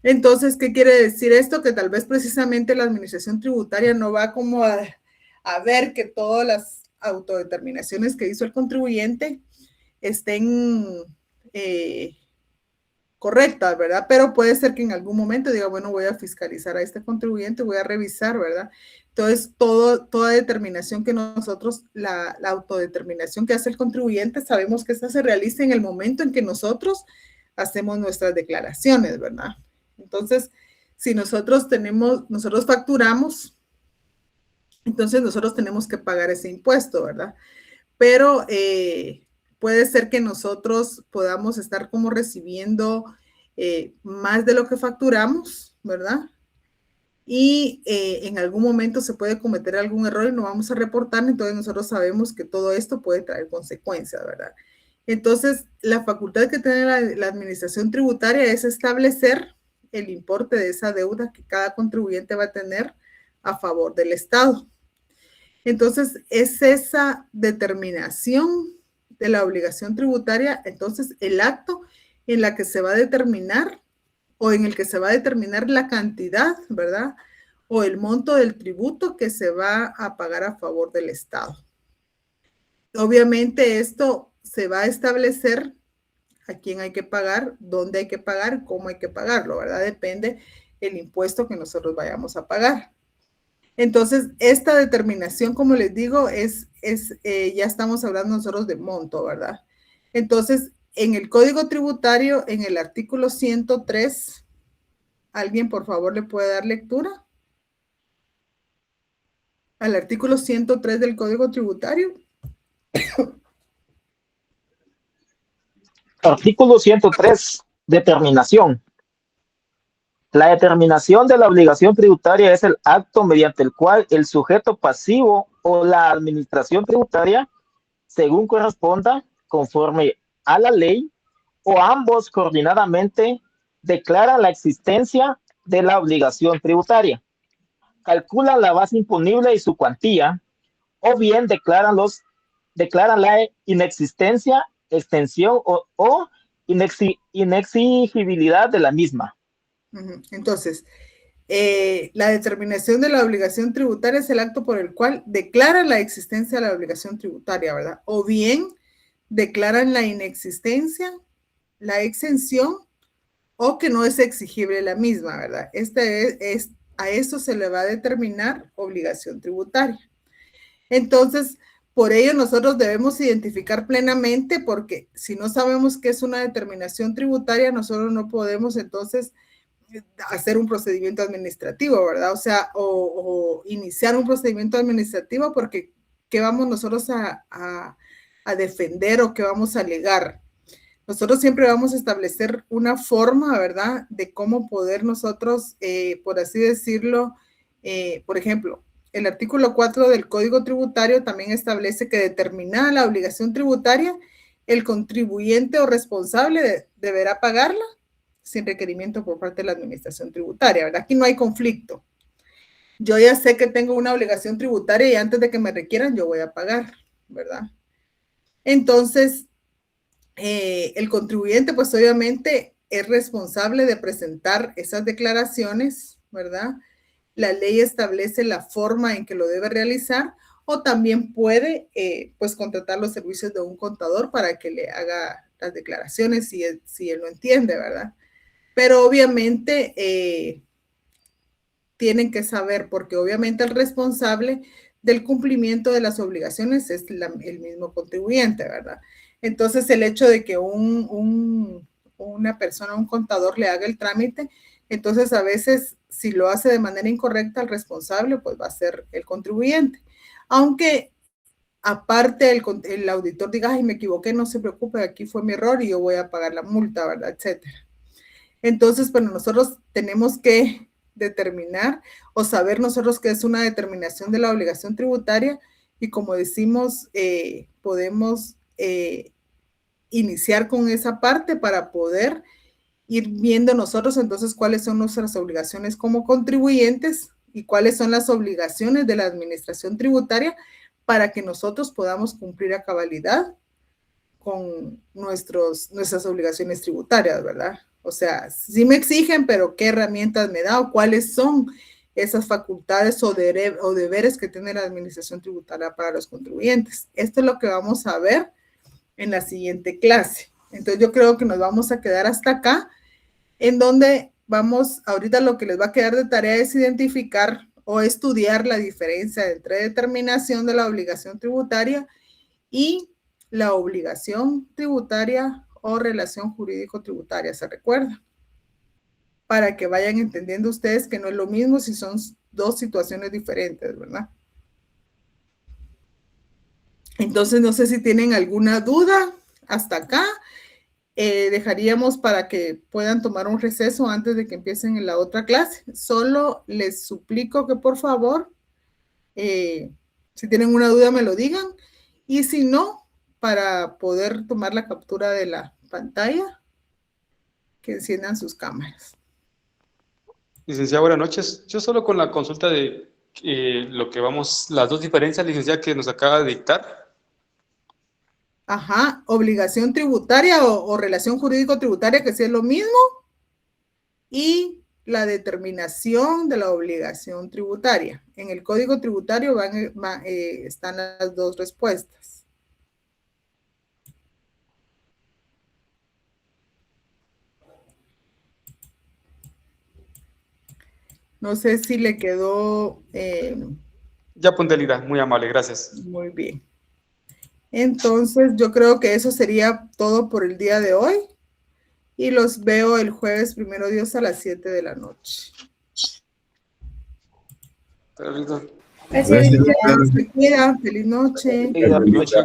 Entonces, ¿qué quiere decir esto? Que tal vez precisamente la Administración Tributaria no va como a ver que todas las autodeterminaciones que hizo el contribuyente estén correctas, ¿verdad? Pero puede ser que en algún momento diga, bueno, voy a fiscalizar a este contribuyente, voy a revisar, ¿verdad? Entonces, toda determinación que nosotros, la autodeterminación que hace el contribuyente, sabemos que esta se realiza en el momento en que nosotros hacemos nuestras declaraciones, ¿verdad? Entonces, si nosotros facturamos, entonces nosotros tenemos que pagar ese impuesto, ¿verdad? Pero puede ser que nosotros podamos estar como recibiendo más de lo que facturamos, ¿verdad? Y en algún momento se puede cometer algún error y no vamos a reportar, entonces nosotros sabemos que todo esto puede traer consecuencias, ¿verdad? Entonces, la facultad que tiene la administración tributaria es establecer el importe de esa deuda que cada contribuyente va a tener a favor del Estado. Entonces, es esa determinación de la obligación tributaria, entonces el acto en la que se va a determinar o en el que se va a determinar la cantidad, ¿verdad? O el monto del tributo que se va a pagar a favor del Estado. Obviamente esto se va a establecer a quién hay que pagar, dónde hay que pagar, cómo hay que pagarlo, ¿verdad? Depende el impuesto que nosotros vayamos a pagar. Entonces, esta determinación, como les digo, ya estamos hablando nosotros de monto, ¿verdad? Entonces, en el Código Tributario, en el artículo 103, ¿alguien por favor le puede dar lectura? Al artículo 103 del Código Tributario. Artículo 103, determinación. La determinación de la obligación tributaria es el acto mediante el cual el sujeto pasivo o la administración tributaria, según corresponda, conforme a la ley, o ambos coordinadamente, declaran la existencia de la obligación tributaria, calculan la base imponible y su cuantía, o bien declaran la inexistencia, extensión o inexigibilidad de la misma. Entonces, la determinación de la obligación tributaria es el acto por el cual declaran la existencia de la obligación tributaria, ¿verdad? O bien declaran la inexistencia, la exención o que no es exigible la misma, ¿verdad? A eso se le va a determinar obligación tributaria. Entonces, por ello nosotros debemos identificar plenamente, porque si no sabemos qué es una determinación tributaria, nosotros no podemos entonces hacer un procedimiento administrativo, ¿verdad? O sea, o iniciar un procedimiento administrativo, porque ¿qué vamos nosotros a defender o qué vamos a alegar? Nosotros siempre vamos a establecer una forma, ¿verdad?, de cómo poder nosotros, por así decirlo, por ejemplo, el artículo 4 del Código Tributario también establece que determinada la obligación tributaria, el contribuyente o responsable deberá pagarla sin requerimiento por parte de la administración tributaria, ¿verdad? Aquí no hay conflicto. Yo ya sé que tengo una obligación tributaria y antes de que me requieran yo voy a pagar, ¿verdad? Entonces, el contribuyente pues obviamente es responsable de presentar esas declaraciones, ¿verdad? La ley establece la forma en que lo debe realizar o también puede pues contratar los servicios de un contador para que le haga las declaraciones si él lo entiende, ¿verdad? Pero obviamente tienen que saber, porque obviamente el responsable del cumplimiento de las obligaciones es el mismo contribuyente, ¿verdad? Entonces, el hecho de que una persona, un contador le haga el trámite, entonces a veces si lo hace de manera incorrecta, el responsable pues va a ser el contribuyente. Aunque aparte el auditor diga, ay, me equivoqué, no se preocupe, aquí fue mi error y yo voy a pagar la multa, ¿verdad? Etcétera. Entonces, bueno, nosotros tenemos que determinar o saber nosotros qué es una determinación de la obligación tributaria y como decimos, podemos iniciar con esa parte para poder ir viendo nosotros entonces cuáles son nuestras obligaciones como contribuyentes y cuáles son las obligaciones de la administración tributaria para que nosotros podamos cumplir a cabalidad con nuestras obligaciones tributarias, ¿verdad? O sea, sí me exigen, pero ¿qué herramientas me da o cuáles son esas facultades o deberes que tiene la administración tributaria para los contribuyentes? Esto es lo que vamos a ver en la siguiente clase. Entonces yo creo que nos vamos a quedar hasta acá, en donde ahorita lo que les va a quedar de tarea es identificar o estudiar la diferencia entre determinación de la obligación tributaria y la obligación tributaria o relación jurídico-tributaria, ¿se recuerda? para que vayan entendiendo ustedes que no es lo mismo si son dos situaciones diferentes, ¿verdad? Entonces, no sé si tienen alguna duda hasta acá. Dejaríamos para que puedan tomar un receso antes de que empiecen en la otra clase. Solo les suplico que por favor, si tienen una duda me lo digan, y si no, para poder tomar la captura de la pantalla, que enciendan sus cámaras. Licenciada, buenas noches. Yo solo con la consulta de lo que vamos, las dos diferencias, licenciada, que nos acaba de dictar. Ajá, obligación tributaria o relación jurídico-tributaria, que sí es lo mismo, y la determinación de la obligación tributaria. En el Código Tributario están las dos respuestas. No sé si le quedó... Ya puntualidad, muy amable, gracias. Muy bien. Entonces, yo creo que eso sería todo por el día de hoy. Y los veo el jueves, primero Dios, a las 7 de la noche. Gracias. Se cuida. Feliz noche. Feliz noche.